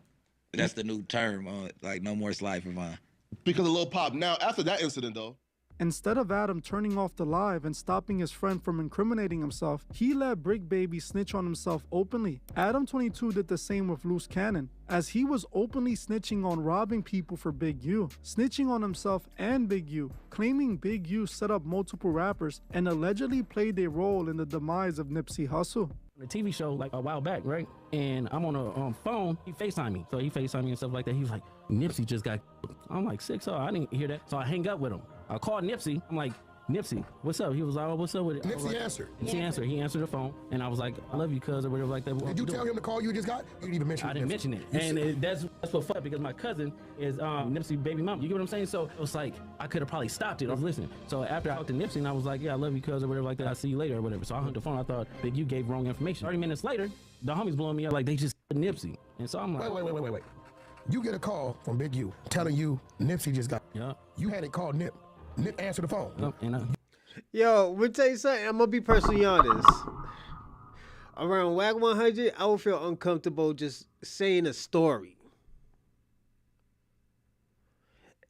That's the new term, like no more slide for mine. Because of Lil Pop. Now, after that incident, though. Instead of Adam turning off the live and stopping his friend from incriminating himself, he let Brick Baby snitch on himself openly. Adam22 did the same with Loose Cannon, as he was openly snitching on robbing people for Big U, snitching on himself and Big U, claiming Big U set up multiple rappers and allegedly played a role in the demise of Nipsey Hussle. The TV show like a while back, right? And I'm on a phone. He FaceTimed me. So he FaceTimed me and stuff like that. He was like, Nipsey just got killed. I'm like, 6 I didn't hear that. So I hang up with him. I called Nipsey. I'm like, Nipsey, what's up? He was like, oh, what's up with it? Nipsey answered. Nipsey answered. He answered the phone. And I was like, I love you, cuz, or whatever like that. Did you tell him to call you just got? You didn't even mention it. I didn't mention it. And that's what fucked, because my cousin is Nipsey baby mama. You get what I'm saying? So it was like, I could have probably stopped it. I was listening. So after I talked to Nipsey and I was like, yeah, I love you, cuz, or whatever like that. I'll see you later or whatever. So I hung the phone. I thought that you gave wrong information. 30 minutes later, the homies blowing me up like they just Nipsey. And so I'm like, Wait. You get a call from Big U telling you Nipsey just got. Yeah. You hadn't called Nip. Nip answered the phone. Yo, let me tell you something. I'm gonna be personally honest. Around WAC 100, I would feel uncomfortable just saying a story.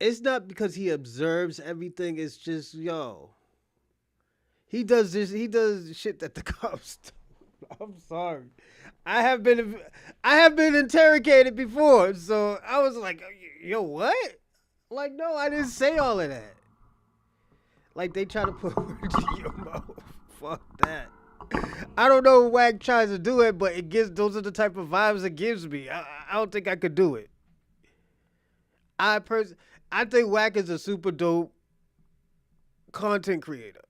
It's not because he observes everything. It's just, yo, he does this. He does shit that the cops do. I'm sorry. I have been interrogated before, so I was like, yo, what? Like, no, I didn't say all of that. Like, they try to put words in your mouth. Fuck that. I don't know if WAC tries to do it, but those are the type of vibes it gives me. I don't think I could do it. I think WAC is a super dope content creator.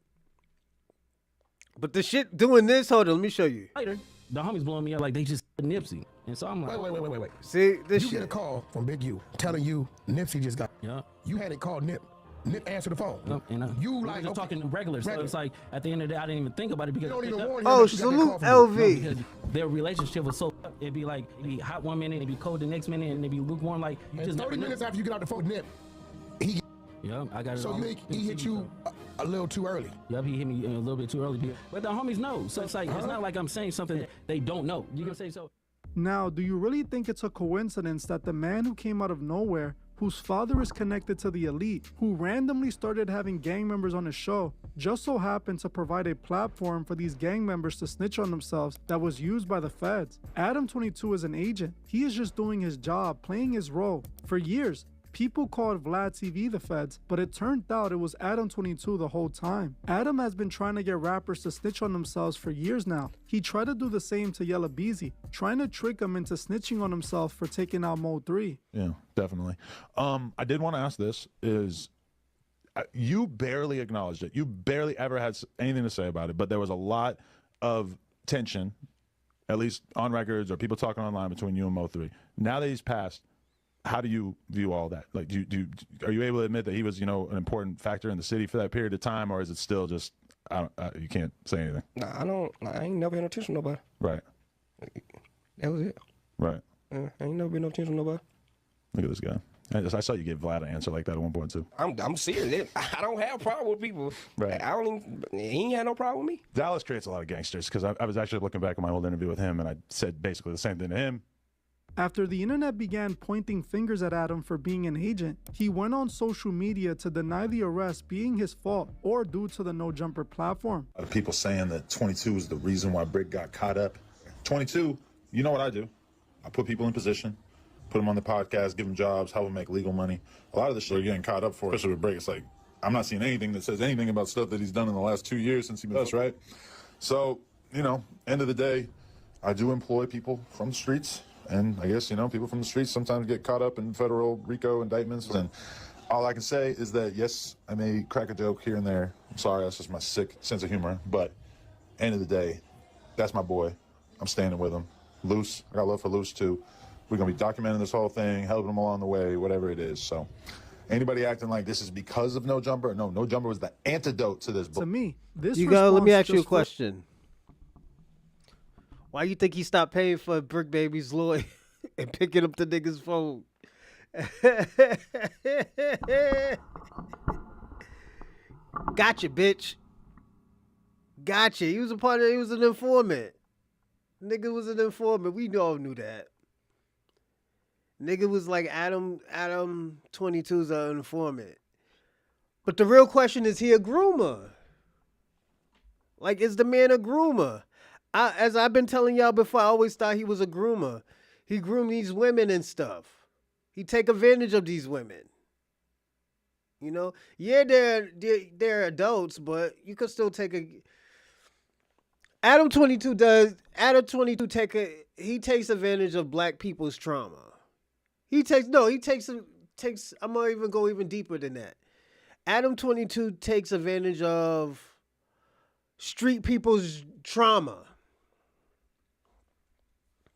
But the shit doing this, hold on, let me show you. Later, the homies blowing me up like they just Nipsey. And so I'm like, Wait. See, this you shit. get a call from Big U telling you Nipsey just got. Yeah. You hadn't called Nip. Nip answered the phone. We were just talking regular. So it's like, at the end of the day, I didn't even think about it because salute LV. Because their relationship was so. It'd be hot one minute, it'd be cold the next minute, and it'd be lukewarm. Like you and just 30 minutes after you get out the phone with Nip, I got it. So he hit you a little too early. Yep, he hit me a little bit too early. But the homies know. So it's like it's not like I'm saying something that they don't know. You can say so. Now, do you really think it's a coincidence that the man who came out of nowhere, whose father is connected to the elite, who randomly started having gang members on his show, just so happened to provide a platform for these gang members to snitch on themselves that was used by the feds? Adam22 is an agent. He is just doing his job, playing his role. For years, people called Vlad TV the feds, but it turned out it was Adam22 the whole time. Adam has been trying to get rappers to snitch on themselves for years now. He tried to do the same to Yella Beezy, trying to trick him into snitching on himself for taking out Mode 3. Yeah, definitely. I did want to ask this, is you barely acknowledged it. You barely ever had anything to say about it, but there was a lot of tension, at least on records or people talking online, between you and Mo 3. Now that he's passed, how do you view all that? Like, are you able to admit that he was, an important factor in the city for that period of time, or is it still just, you can't say anything? Nah, I ain't never had no attention to nobody. Right. That was it. Right. I ain't never been no attention to nobody. Look at this guy. I saw you give Vlad an answer like that at one point too. I'm serious. I don't have a problem with people. Right. He ain't had no problem with me. Dallas creates a lot of gangsters, because I was actually looking back at my old interview with him, and I said basically the same thing to him. After the internet began pointing fingers at Adam for being an agent, he went on social media to deny the arrest being his fault or due to the No Jumper platform. People saying that 22 is the reason why Brick got caught up. 22, you know what I do. I put people in position, put them on the podcast, give them jobs, help them make legal money. A lot of the shit you're getting caught up for, especially with Brick, it's like, I'm not seeing anything that says anything about stuff that he's done in the last 2 years since he was us, right? So, end of the day, I do employ people from the streets. And I guess, people from the streets sometimes get caught up in federal RICO indictments. And all I can say is that, yes, I may crack a joke here and there. I'm sorry, that's just my sick sense of humor. But end of the day, that's my boy. I'm standing with him. Loose, I got love for Loose too. We're going to be documenting this whole thing, helping him along the way, whatever it is. So anybody acting like this is because of No Jumper? No, No Jumper was the antidote to this book. To me, this let me ask you a question. Why you think he stopped paying for Brick Baby's lawyer and picking up the nigga's phone? Gotcha, bitch. Gotcha. He was an informant. Nigga was an informant. We all knew that. Nigga was like Adam22's an informant. But the real question is he a groomer? Like, is the man a groomer? As I've been telling y'all before, I always thought he was a groomer. He groomed these women and stuff. He take advantage of these women. You know, yeah, they're adults, but you could still take a. Adam22 does. Adam22 he takes advantage of black people's trauma. He takes. I'm gonna even go even deeper than that. Adam22 takes advantage of street people's trauma.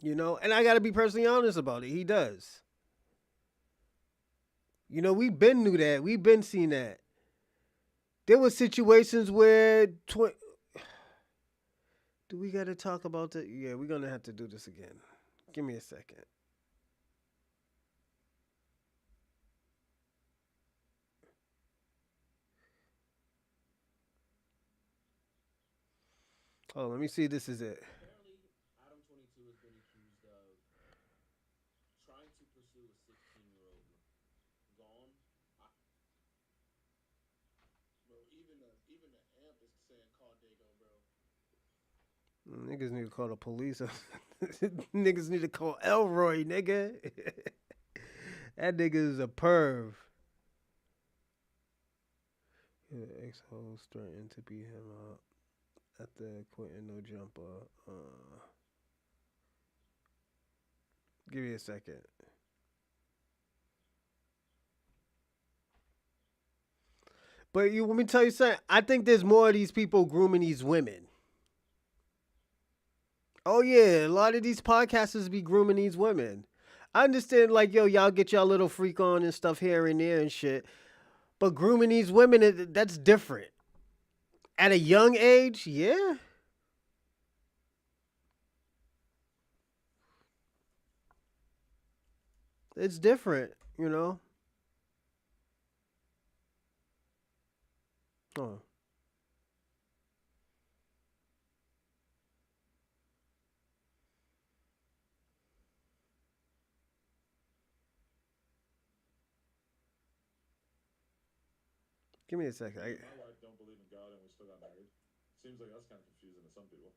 You know, and I gotta be personally honest about it. He does. You know, we've been knew that. We've been seeing that. There were situations where do we gotta talk about that? Yeah, we're gonna have to do this again. Give me a second. Oh, let me see. This is it. Apparently, Adam22 has been accused of trying to pursue a 16-year-old gone. Bro, even the amp is saying call Dago, bro. Niggas need to call the police. Niggas need to call Elroy, nigga. That nigga is a perv. Yeah, ex-host threatened to beat him up after quitting no jumper. Give me a second. But let me tell you something. I think there's more of these people grooming these women. Oh yeah, a lot of these podcasters be grooming these women. I understand, like, yo, y'all get y'all little freak on and stuff here and there and shit. But grooming these women, that's different. At a young age, yeah. It's different, you know. Oh. Give me a second. My wife don't believe in God and we still got married. Seems like that's kind of confusing to some people.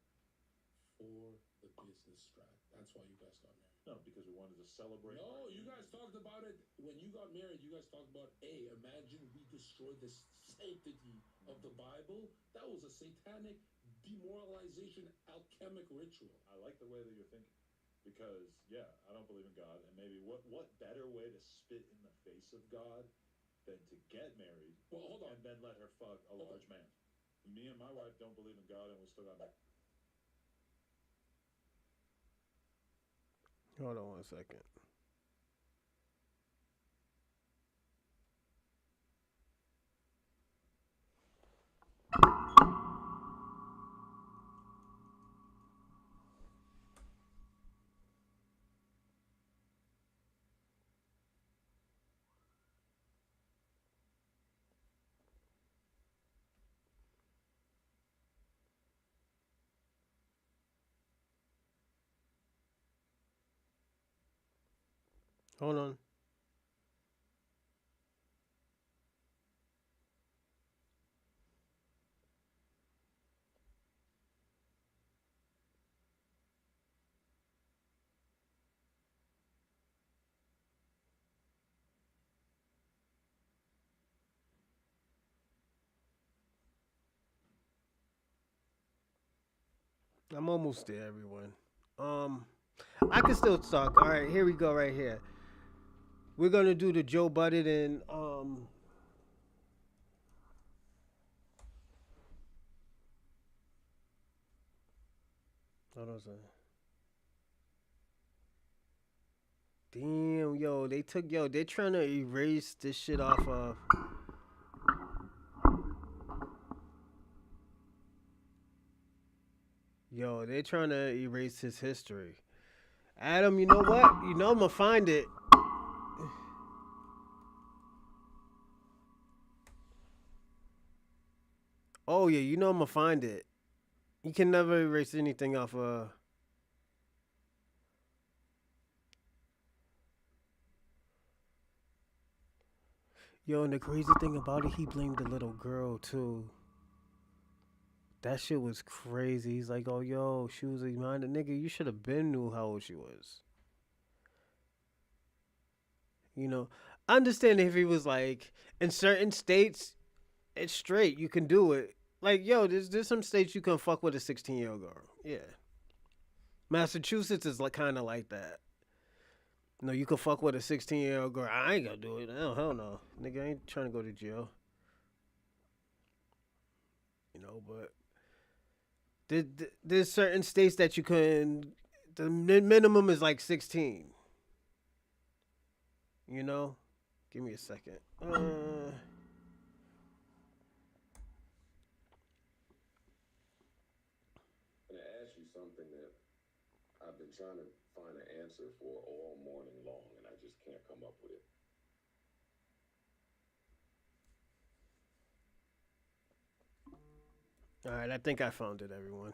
For the business strat. That's why you guys got married. No, because we wanted to celebrate. No, you guys talked about it when you got married. You guys talked about, hey, imagine we destroyed the sanctity of the Bible. That was a satanic demoralization, alchemic ritual. I like the way that you're thinking. Because, yeah, I don't believe in God. And maybe what better way to spit in the face of God than to get married and then let her fuck a large man. Me and my wife don't believe in God and we still got married. Hold on 1 second. Hold on. I'm almost there, everyone. I can still talk. All right, here we go right here. We're gonna do the Joe Budden and hold on a second. Damn, yo, they're trying to erase this shit off of. Yo, they're trying to erase his history. Adam, you know what? You know I'm gonna find it. Oh yeah, you know I'm gonna find it. You can never erase anything off Yo, and the crazy thing about it, he blamed the little girl too. That shit was crazy. He's like, oh, yo, she was a minor. Nigga, you should have been knew how old she was. You know, I understand if he was like, in certain states, it's straight. You can do it. Like, yo, there's some states you can fuck with a 16-year-old girl. Yeah. Massachusetts is like kind of like that. No, you can fuck with a 16-year-old girl. I ain't gonna do it. No, hell no. Nigga, I ain't trying to go to jail. You know, but there's certain states that you can, the minimum is like 16. You know? Give me a second. I'm gonna ask you something that I've been trying to find an answer for all morning long, and I just can't come up with it. All right, I think I found it, everyone.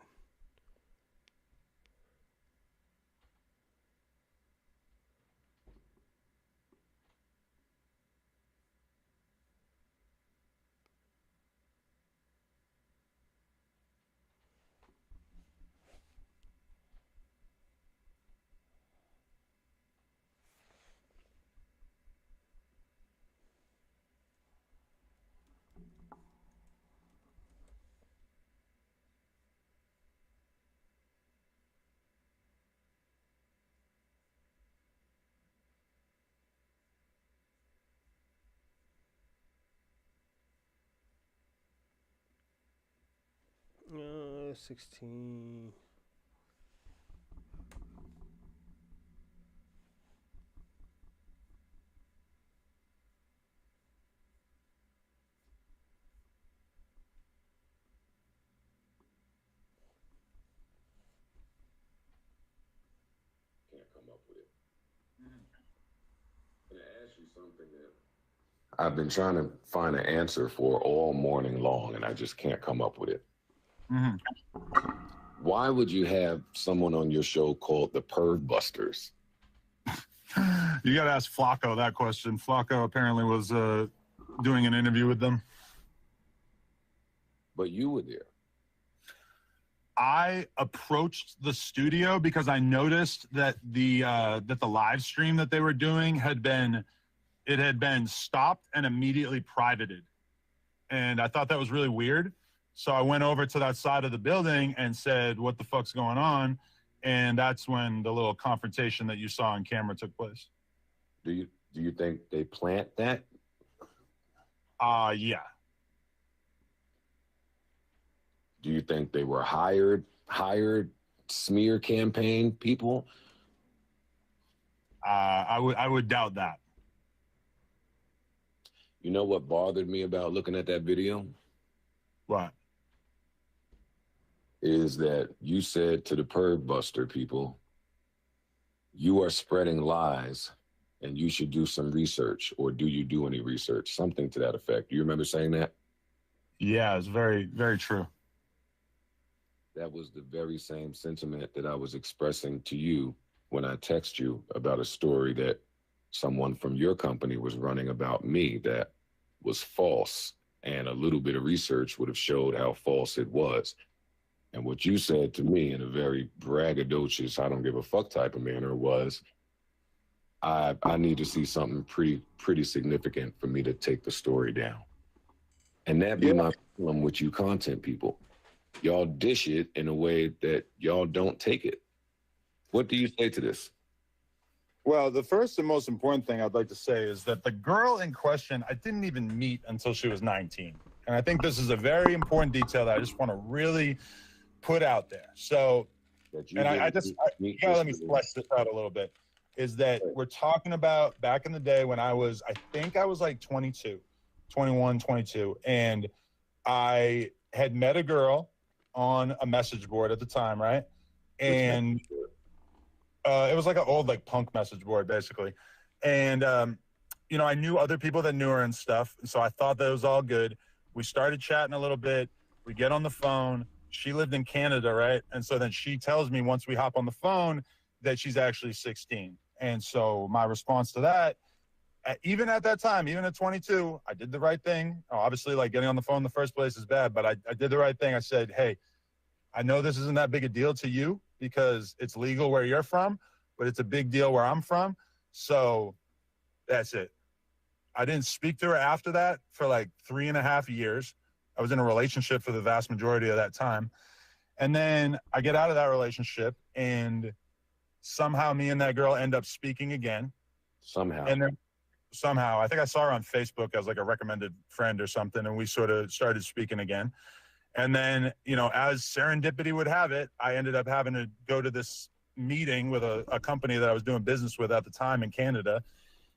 Uh, 16. Can't come up with it. I'm gonna ask you something that I've been trying to find an answer for all morning long, and I just can't come up with it. Why would you have someone on your show called the Perv Busters? You got to ask Flacco that question. Flacco apparently was doing an interview with them. But you were there. I approached the studio because I noticed that the live stream that they were doing had been stopped and immediately privated, and I thought that was really weird. So I went over to that side of the building and said, "What the fuck's going on?" And that's when the little confrontation that you saw on camera took place. Do you think they plant that? Yeah. Do you think they were hired smear campaign people? I would doubt that. You know what bothered me about looking at that video? What? Is that you said to the Perv Buster people, you are spreading lies and you should do some research, or do you do any research? Something to that effect. Do you remember saying that? Yeah, it's very, very true. That was the very same sentiment that I was expressing to you when I text you about a story that someone from your company was running about me that was false, and a little bit of research would have showed how false it was. And what you said to me in a very braggadocious, I don't give a fuck type of manner was, I need to see something pretty significant for me to take the story down. And that be my problem with you content people. Y'all dish it in a way that y'all don't take it. What do you say to this? Well, the first and most important thing I'd like to say is that the girl in question, I didn't even meet until she was 19. And I think this is a very important detail that I just want to really put out there. So, and I you gotta let me flesh this out a little bit, is that we're talking about back in the day when I think I was like 21, 22. And I had met a girl on a message board at the time, right? And it was like an old like punk message board basically. And you know, I knew other people that knew her and stuff, so I thought that it was all good. We started chatting a little bit. We get on the phone. She lived in Canada, right? And so then she tells me once we hop on the phone that she's actually 16. And so my response to that, even at that time, even at 22, I did the right thing. Obviously, like getting on the phone in the first place is bad, but I did the right thing. I said, hey, I know this isn't that big a deal to you because it's legal where you're from, but it's a big deal where I'm from. So that's it. I didn't speak to her after that for like 3.5 years. I was in a relationship for the vast majority of that time. And then I get out of that relationship, and somehow me and that girl end up speaking again. Somehow. And then somehow, I think I saw her on Facebook as like a recommended friend or something, and we sort of started speaking again. And then, you know, as serendipity would have it, I ended up having to go to this meeting with a company that I was doing business with at the time in Canada.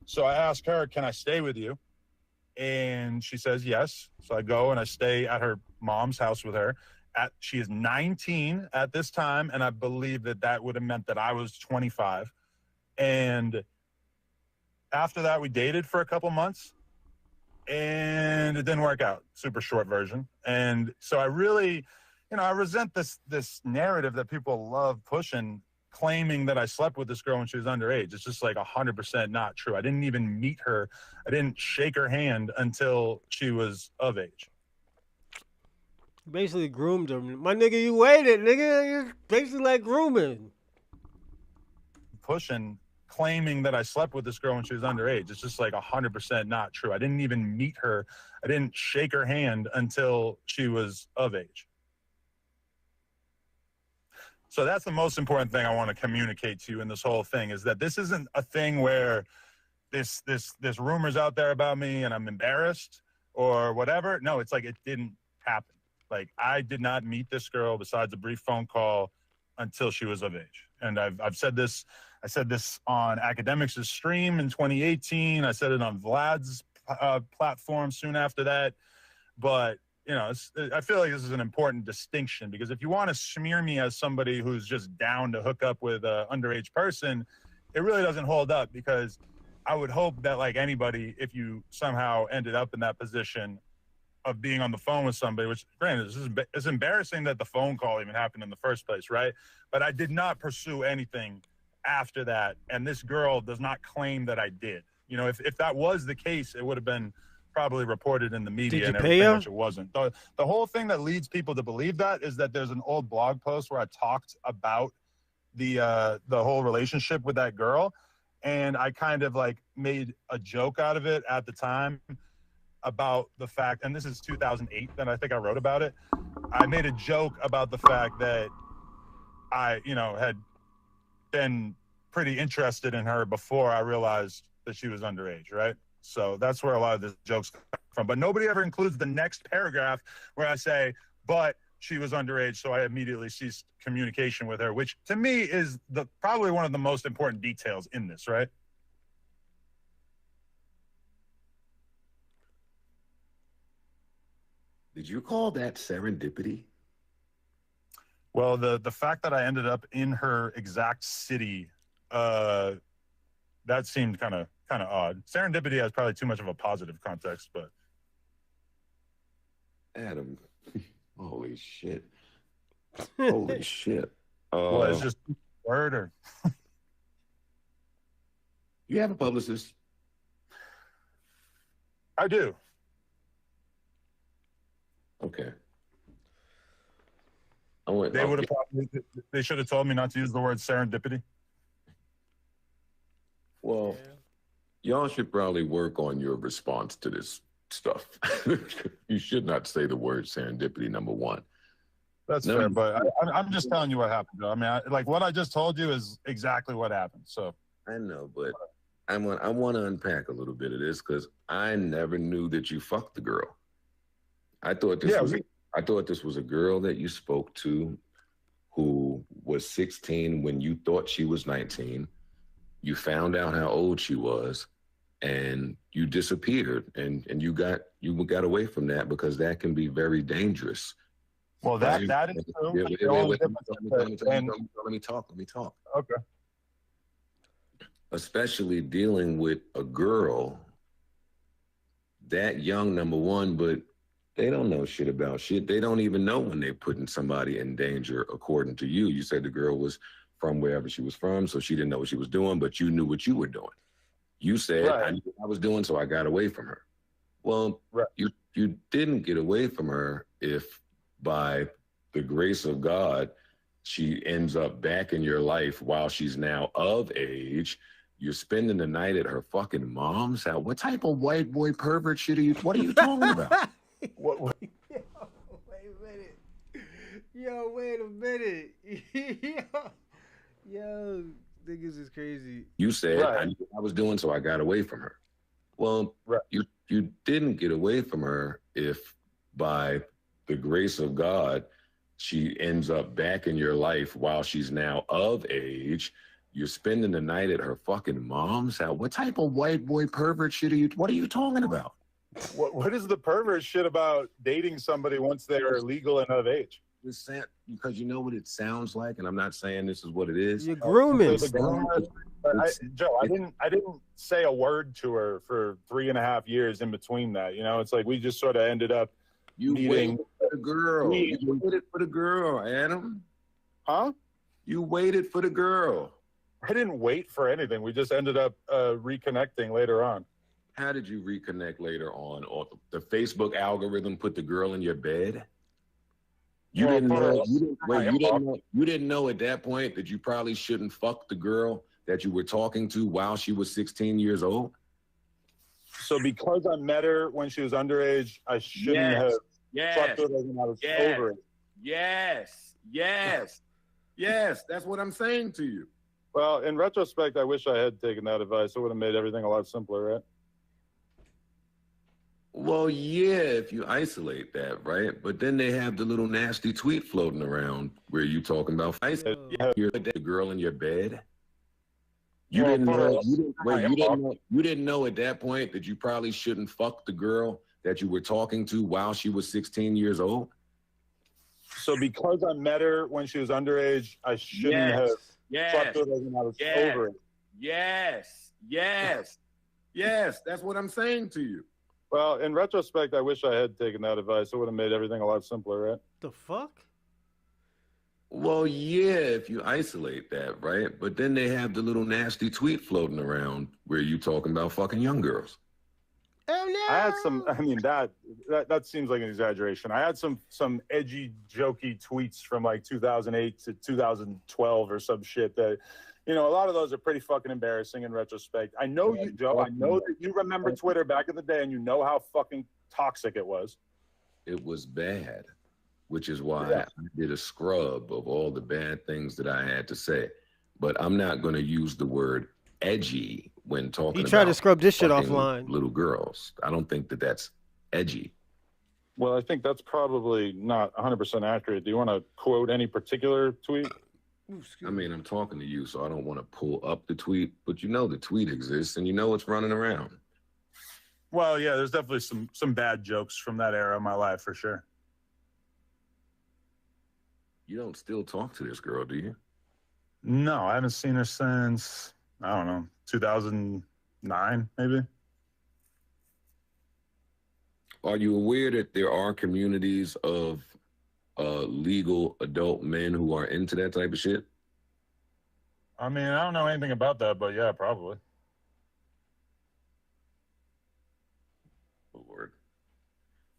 So I asked her, can I stay with you? And she says yes. So I go and I stay at her mom's house with her. She is 19 at this time, and I believe that would have meant that I was 25. And after that, we dated for a couple months, and it didn't work out. Super short version. And so I really, you know, I resent this narrative that people love pushing, claiming that I slept with this girl when she was underage. It's just like 100% not true. I didn't even meet her. I didn't shake her hand until she was of age. Basically groomed her. My nigga, you waited, nigga. You're basically like grooming. Pushing, claiming that I slept with this girl when she was underage. It's just like 100% not true. I didn't even meet her. I didn't shake her hand until she was of age. So that's the most important thing I want to communicate to you in this whole thing, is that this isn't a thing where this rumor's out there about me and I'm embarrassed or whatever. No, it's like it didn't happen. Like, I did not meet this girl besides a brief phone call until she was of age. And I've said this. I said this on Academics' stream in 2018. I said it on Vlad's platform soon after that. But, you know, I feel like this is an important distinction, because if you want to smear me as somebody who's just down to hook up with an underage person, it really doesn't hold up, because I would hope that, like anybody, if you somehow ended up in that position of being on the phone with somebody, which granted, it's embarrassing that the phone call even happened in the first place, right? But I did not pursue anything after that, and this girl does not claim that I did. You know, if that was the case, it would have been probably reported in the media and everything, which it wasn't. The whole thing that leads people to believe that is that there's an old blog post where I talked about the whole relationship with that girl, and I kind of like made a joke out of it at the time about the fact, and this is 2008 that I think I wrote about it. I made a joke about the fact that I, you know, had been pretty interested in her before I realized that she was underage, right? So that's where a lot of the jokes come from. But nobody ever includes the next paragraph where I say, but she was underage, so I immediately ceased communication with her, which to me is probably one of the most important details in this, right? Did you call that serendipity? Well, the fact that I ended up in her exact city, that seemed kind of odd. Serendipity has probably too much of a positive context, but Adam, holy shit. Holy shit. Well, it's just a word, or you have a publicist? I do. Okay. They should have told me not to use the word serendipity. Well, y'all should probably work on your response to this stuff. You should not say the word serendipity, number one. That's fair, but I'm just telling you what happened, Joe. I mean, like what I just told you is exactly what happened. So I know, but I want to unpack a little bit of this, because I never knew that you fucked the girl. I thought this was a girl that you spoke to who was 16 when you thought she was 19. You found out how old she was, and you disappeared, and you got away from that, because that can be very dangerous. Well, that is true. Let me talk. Okay. Especially dealing with a girl that young, number one, but they don't know shit about shit. They don't even know when they're putting somebody in danger, according to you. You said the girl was from wherever she was from, so she didn't know what she was doing, but you knew what you were doing. You said Right. I knew what I was doing, so I got away from her. Well, you didn't get away from her if by the grace of God, she ends up back in your life while she's now of age. You're spending the night at her fucking mom's house. What type of white boy pervert shit what are you talking about? What? Yo, wait a minute. Yo, niggas is crazy. You said I knew what I was doing, so I got away from her. Well, you didn't get away from her if by the grace of God, she ends up back in your life while she's now of age. You're spending the night at her fucking mom's house. What type of white boy pervert shit what are you talking about? What is the pervert shit about dating somebody once they are legal and of age? Because you know what it sounds like, and I'm not saying this is what it is. You're grooming. Joe, I didn't say a word to her for 3.5 years in between that. You know, it's like we just sort of ended up meeting. Waited for the girl. You waited for the girl, Adam. Huh? You waited for the girl. I didn't wait for anything. We just ended up reconnecting later on. How did you reconnect later on? Or the Facebook algorithm put the girl in your bed? You didn't know at that point that you probably shouldn't fuck the girl that you were talking to while she was 16 years old? So because I met her when she was underage, I shouldn't have fucked her when I was over it. Yes, that's what I'm saying to you. Well, in retrospect, I wish I had taken that advice. It would have made everything a lot simpler, right? Well, yeah, if you isolate that, right? But then they have the little nasty tweet floating around where you talking about you're the girl in your bed. You didn't know at that point that you probably shouldn't fuck the girl that you were talking to while she was 16 years old? So because I met her when she was underage, I shouldn't have fucked her when I was over it. Yes, that's what I'm saying to you. Well, in retrospect, I wish I had taken that advice. It would have made everything a lot simpler, right? The fuck? Well, yeah, if you isolate that, right? But then they have the little nasty tweet floating around where you talking about fucking young girls. Oh no! I had some. I mean, that seems like an exaggeration. I had some edgy, jokey tweets from like 2008 to 2012 or some shit that, you know, a lot of those are pretty fucking embarrassing in retrospect. I know you, Joe. I know that you remember Twitter back in the day, and you know how fucking toxic it was. It was bad, which is why I did a scrub of all the bad things that I had to say. But I'm not going to use the word edgy when talking about. He tried to scrub this shit fucking offline. Little girls. I don't think that that's edgy. Well, I think that's probably not 100% accurate. Do you want to quote any particular tweet? I mean, I'm talking to you, so I don't want to pull up the tweet, but you know the tweet exists and you know it's running around. Well, yeah, there's definitely some bad jokes from that era of my life for sure. You don't still talk to this girl, do you? No, I haven't seen her since, I don't know, 2009, maybe. Are you aware that there are communities of legal adult men who are into that type of shit? I mean, I don't know anything about that, but yeah, probably.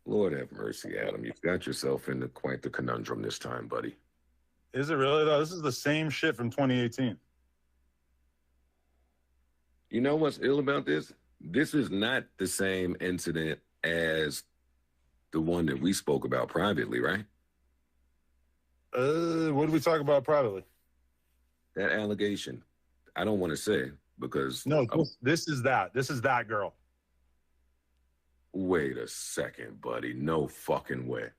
Lord have mercy, Adam. You've got yourself into quite the conundrum this time, buddy. Is it really, though? This is the same shit from 2018. You know what's ill about this? This is not the same incident as the one that we spoke about privately, right? What did we talk about privately? That allegation. I don't want to say because... No, this is that. This is that girl. Wait a second, buddy. No fucking way.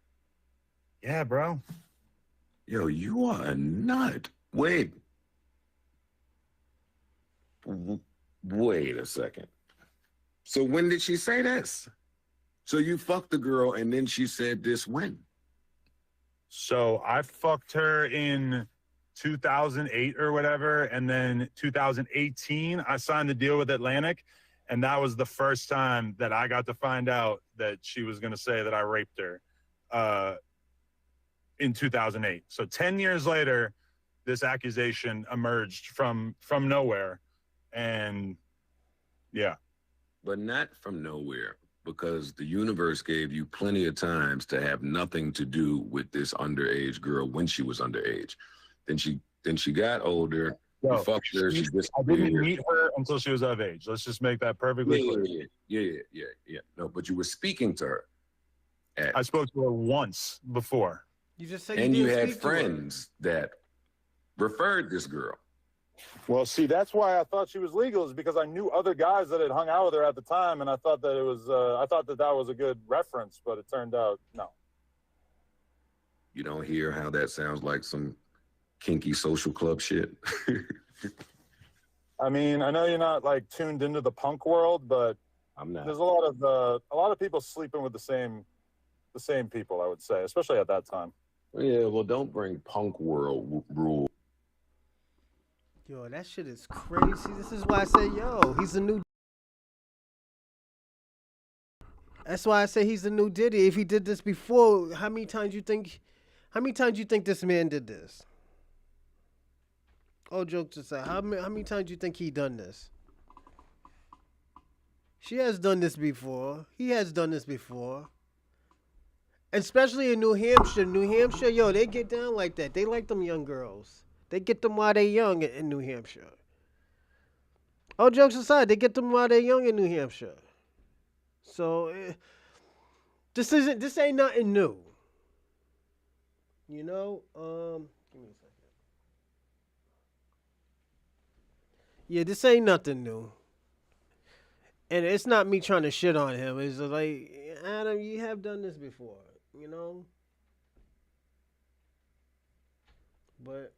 Yeah, bro. Yo, you are a nut. Wait a second. So when did she say this? So you fucked the girl and then she said this when? So I fucked her in 2008 or whatever. And then 2018, I signed the deal with Atlantic. And that was the first time that I got to find out that she was going to say that I raped her in 2008. So 10 years later, this accusation emerged from nowhere. And Yeah. But not from nowhere, because the universe gave you plenty of times to have nothing to do with this underage girl when she was underage. Then she got older. You fucked her. She I didn't disappeared. meet her until she was of age. Let's just make that perfectly clear. Yeah. No, but you were speaking to her. I spoke to her once before. You just said And you didn't had speak to her. friends that referred this girl. Well, see, that's why I thought she was legal, is because I knew other guys that had hung out with her at the time, and I thought that it was, I thought that was a good reference, but it turned out no. You don't hear how that sounds like some kinky social club shit. I mean, I know you're not like tuned into the punk world, but I'm not. There's a lot of people sleeping with the same people, I would say, especially at that time. Yeah, well, don't bring punk world rule. Yo, that shit is crazy. This is why I say, yo, he's the new. That's why I say he's the new Diddy. If he did this before, how many times you think this man did this? Oh, jokes aside, how many times you think he done this? She has done this before. He has done this before. Especially in New Hampshire. New Hampshire, yo, they get down like that. They like them young girls. They get them while they young in New Hampshire. All jokes aside, they get them while they young in New Hampshire. So this ain't nothing new. You know, give me a second. Yeah, this ain't nothing new. And it's not me trying to shit on him. It's like, Adam, you have done this before, you know? But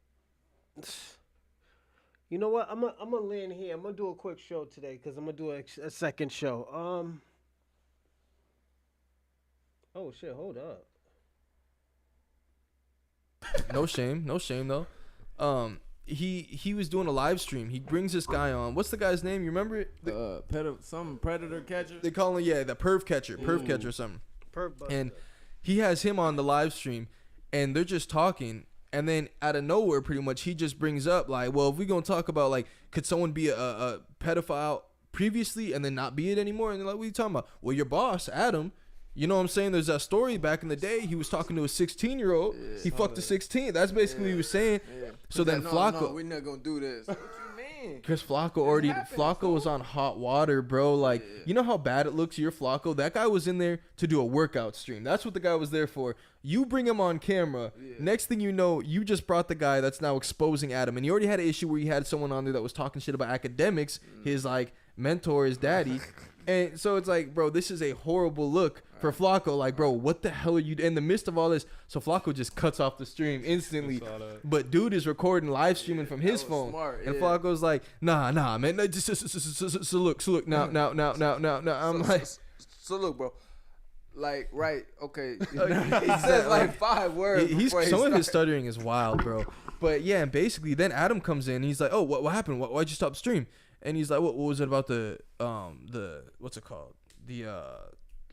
you know what? I'm gonna land here. I'm gonna do a quick show today because I'm gonna do a second show. Oh shit! Hold up. No shame though. He was doing a live stream. He brings this guy on. What's the guy's name? You remember it? Some predator catcher. They call him the perv catcher or something. And he has him on the live stream, and they're just talking. And then out of nowhere, pretty much, he just brings up like, well, if we're gonna talk about like, could someone be a pedophile previously and then not be it anymore? And they're like, what are you talking about? Well, your boss, Adam. You know what I'm saying? There's that story back in the day. He was talking to a 16-year-old. He fucked a 16. That's basically what he was saying. So then Flacco. No, we're not gonna do this. What you mean? Because Flacco was on hot water, bro. Like, you know how bad it looks, your Flacco? That guy was in there to do a workout stream. That's what the guy was there for. You bring him on camera. Next thing you know, you just brought the guy that's now exposing Adam. And you already had an issue where you had someone on there that was talking shit about academics, his, like, mentor, his daddy. And so it's like, bro, this is a horrible look for Flacco. Like, bro, what the hell are you in the midst of all this? So Flacco just cuts off the stream instantly. But dude is recording, live streaming from his phone. Smart, and Flacco's like, nah, man. So look, now. I'm like, so look, bro. Like, right, okay. He says like 5 words. Some of his stuttering is wild, bro. But yeah, and basically then Adam comes in. He's like, oh, what happened? Why'd you stop the stream? And he's like, what was it about the what's it called? The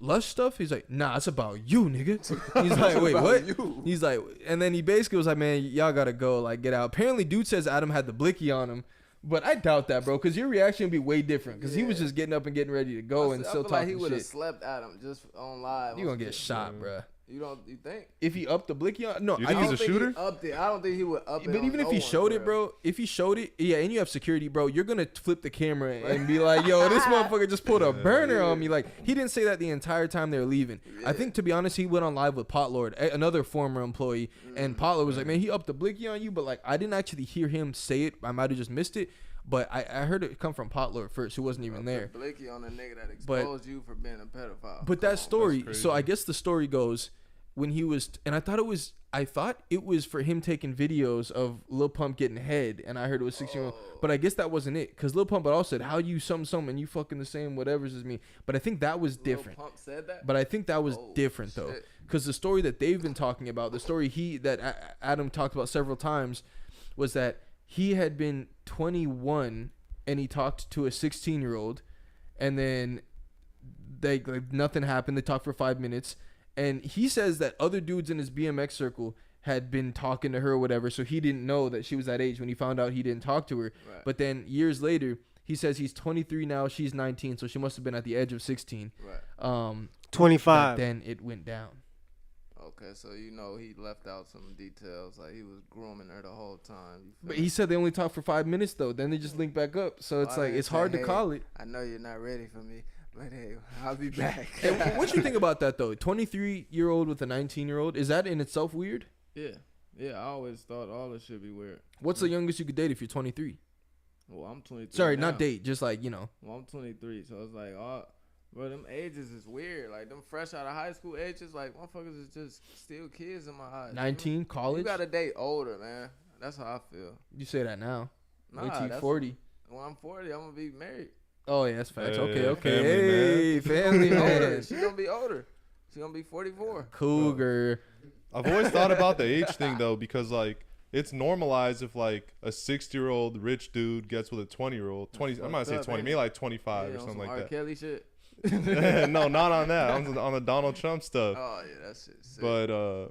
Lush stuff? He's like, nah, it's about you, nigga. He's like, wait, what? You. He's like, and then he basically was like, man, y'all gotta go, like, get out. Apparently, dude says Adam had the blicky on him, but I doubt that, bro, because your reaction would be way different. Because he was just getting up and getting ready to go and still talking like he would have shit. slept Adam just on live. You gonna get shot, bro. You think? If he upped the blicky on, no, you think he's a shooter? I don't think he would up it. But even if he showed it, bro, if he showed it, yeah, and you have security, bro, you're gonna flip the camera and be like, yo, this motherfucker just pulled a burner on me. Like, he didn't say that the entire time they were leaving. I think, to be honest, he went on live with Potlord, another former employee, and Potlord was like, man, he upped the blicky on you, but like, I didn't actually hear him say it. I might have just missed it. But I heard it come from Potlord first, who wasn't even there. Blicky on a nigga that exposed you for being a pedophile. But that story, so I guess the story goes, when he was, and I thought it was for him taking videos of Lil Pump getting head, and I heard it was 16-year-old, but I guess that wasn't it, because Lil Pump also said, how you something and you fucking the same whatever's as me, but I think that was different. Lil Pump said that? But I think that was different though, because the story that they've been talking about, the story that Adam talked about several times, was that he had been 21 and he talked to a 16-year-old, and then nothing happened. They talked for 5 minutes. And he says that other dudes in his BMX circle had been talking to her or whatever, so he didn't know that she was that age when he found out he didn't talk to her. Right. But then years later, He says he's 23 now. She's 19, so she must have been at the edge of 16. Right. 25. Then it went down. Okay, so you know he left out some details, like he was grooming her the whole time. But he said they only talked for 5 minutes though. Then they just linked back up. So it's like it's hard to call it. I know you're not ready for me, but hey, I'll be back. Hey, what you think about that though? 23-year-old with a 19-year-old, is that in itself weird? Yeah, I always thought all this should be weird. What's the youngest you could date if you're 23? Well, I'm 23. Sorry, now. not date, just like, you know. Well, I'm 23, so it's like, bro, them ages is weird. Like, them fresh out of high school ages, like, motherfuckers is just still kids in my eyes. 19, college? You gotta date older, man. That's how I feel. You say that now. Nah, Wait till you're 40. When I'm 40, I'm gonna be married. Oh, yeah, that's facts. Hey, Okay. family, Hey, family, Older. man. She gonna be older. She gonna be 44. Cougar. I've always thought about the age thing though, because like it's normalized if like a 60-year-old rich dude gets with a 20-year-old. 20. I'm not saying 20, maybe like 25 or something like R. that. Kelly shit. No, not on that. On the Donald Trump stuff. Oh yeah, that shit's sick. But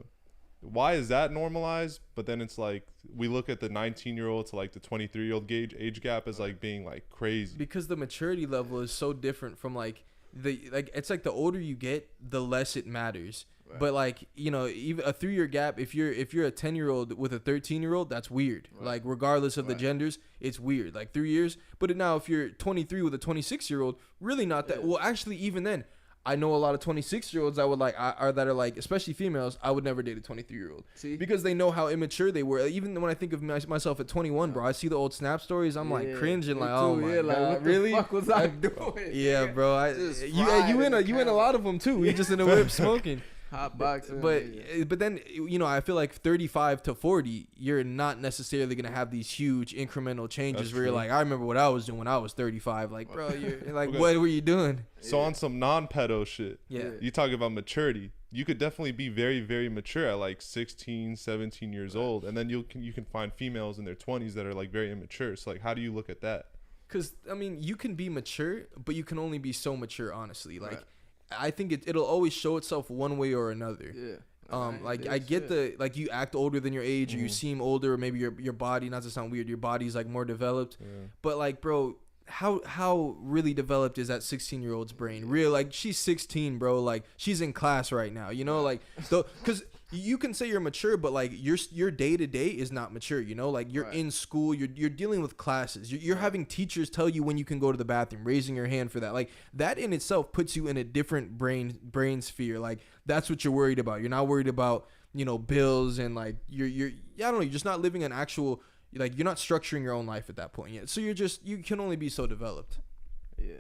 why is that normalized? But then it's like we look at the 19-year-old to like the 23-year-old age gap as like being like crazy. Because the maturity level is so different from like it's like the older you get, the less it matters. Right. But like, you know, even a 3-year gap, if you're a 10-year-old with a 13-year-old, that's weird. Right. Like regardless of the genders, it's weird. Like 3 years. But now if you're 23 with a 26-year-old, really not that. Well, actually, even then, I know a lot of 26-year-olds that would like that are like, especially females, I would never date a 23-year-old. See? Because they know how immature they were. Even when I think of myself at 21, bro, I see the old Snap stories. I'm like cringing, like, oh my god, like, what really? The fuck was I doing? Yeah, bro. You in a lot of them too. We just in a whip smoking. Hot boxing. But then, you know, I feel like 35 to 40, you're not necessarily gonna have these huge incremental changes. That's where you're true. like, I remember what I was doing when I was 35. Like, bro, you're like, Okay. what were you doing? So on some non-pedo shit, Yeah. you talk about maturity. You could definitely be very, very mature at like 16, 17 years old, and then you can find females in their 20s that are like very immature. So like, how do you look at that? Because I mean, you can be mature, but you can only be so mature, honestly. Like, I think it'll always show itself one way or another. Yeah. Like I get like you act older than your age, or you seem older, or maybe your body, not to sound weird, your body's like more developed. But like, bro, how really developed is that 16-year-old's brain? Real, like, she's 16, bro. Like, she's in class right now, you know, like, because you can say you're mature, but like your day to day is not mature, you know, like you're in school, you're dealing with classes, you're having teachers tell you when you can go to the bathroom, raising your hand for that. Like, that in itself puts you in a different brain sphere. Like, that's what you're worried about. You're not worried about, you know, bills, and like you're I don't know, you're just not living an actual, like, you're not structuring your own life at that point yet. So you can only be so developed. Yeah.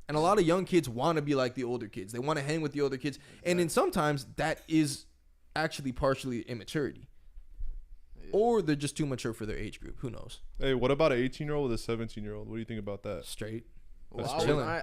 And a lot of young kids want to be like the older kids. They want to hang with the older kids. And then sometimes that is actually partially immaturity. Or they're just too mature for their age group. Who knows? Hey, what about an 18-year-old with a 17-year-old? What do you think about that? Straight. Well,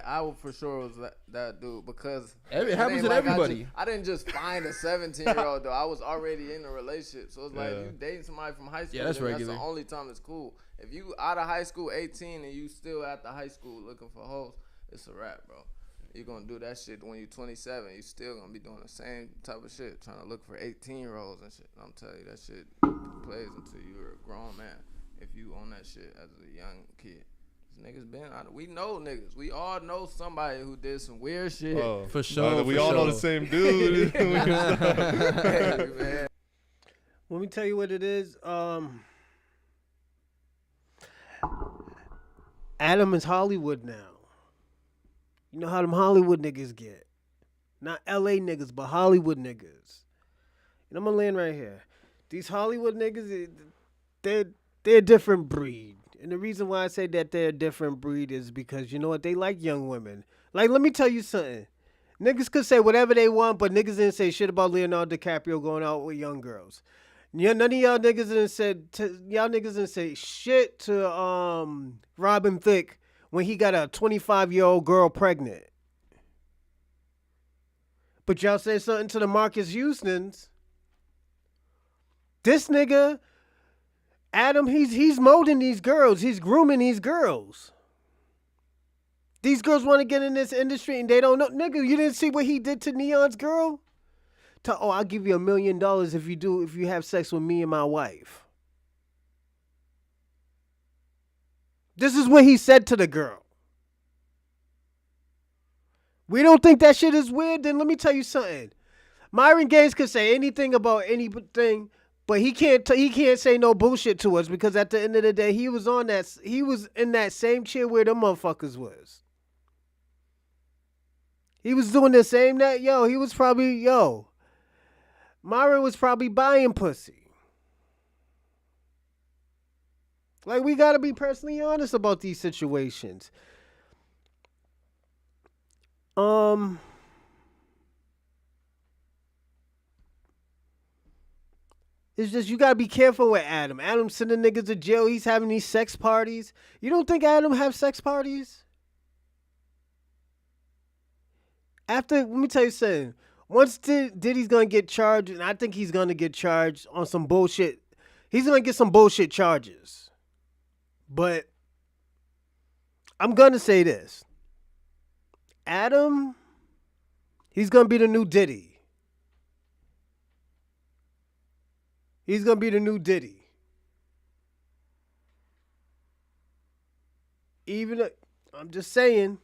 I would for sure was that dude, because it happens to like everybody. I didn't just find a 17-year-old though. I was already in a relationship, so it's like you dating somebody from high school. Yeah, that's then regular. That's the only time it's cool. If you out of high school 18 and you still at the high school looking for hoes, it's a wrap, bro. You're gonna do that shit when you're 27. You still gonna be doing the same type of shit, trying to look for 18-year-olds and shit. I'm telling you, that shit plays until you're a grown man. If you on that shit as a young kid. Niggas been out. We know niggas. We all know somebody who did some weird shit. Oh, for sure. We all know the same dude. Hey, man. Let me tell you what it is. Adam is Hollywood now. You know how them Hollywood niggas get. Not LA niggas, but Hollywood niggas. And I'm gonna land right here. These Hollywood niggas, they're a different breed. And the reason why I say that they're a different breed is because, you know what, they like young women. Like, let me tell you something. Niggas could say whatever they want, but niggas didn't say shit about Leonardo DiCaprio going out with young girls. Yeah, none of y'all niggas didn't say shit to Robin Thicke when he got a 25-year-old girl pregnant. But y'all said something to the Marcus Houstons. This nigga, Adam, he's molding these girls. He's grooming these girls. These girls want to get in this industry and they don't know. Nigga, you didn't see what he did to Neon's girl? I'll give you $1 million if you have sex with me and my wife. This is what he said to the girl. We don't think that shit is weird? Then let me tell you something. Myron Gaines could say anything about anything, but he can't say no bullshit to us because at the end of the day, he was in that same chair where them motherfuckers was. He was doing the same he was probably, Myron was probably buying pussy. Like, we gotta be personally honest about these situations. It's just you gotta be careful with Adam. Adam sending niggas to jail. He's having these sex parties. You don't think Adam have sex parties? Let me tell you something. Once Diddy's gonna get charged, and I think he's gonna get charged on some bullshit. He's gonna get some bullshit charges. But I'm gonna say this. Adam, he's gonna be the new Diddy. He's gonna be the new Diddy. I'm just saying.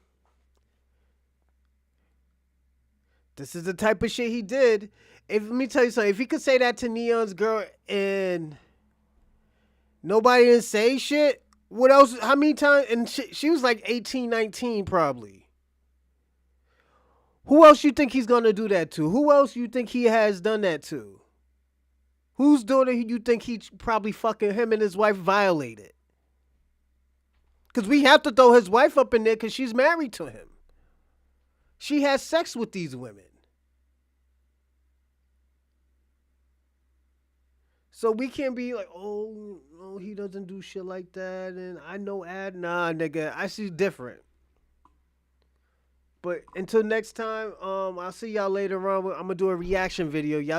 This is the type of shit he did. Let me tell you something. If he could say that to Neon's girl and nobody didn't say shit, what else? How many times? And she was like 18, 19 probably. Who else you think he's gonna do that to? Who else you think he has done that to? Whose daughter you think he probably fucking him and his wife violated? Because we have to throw his wife up in there because she's married to him. She has sex with these women. So we can't be like, oh, no, he doesn't do shit like that. And I know nah, nigga, I see different. But until next time, I'll see y'all later on. I'm going to do a reaction video. Y'all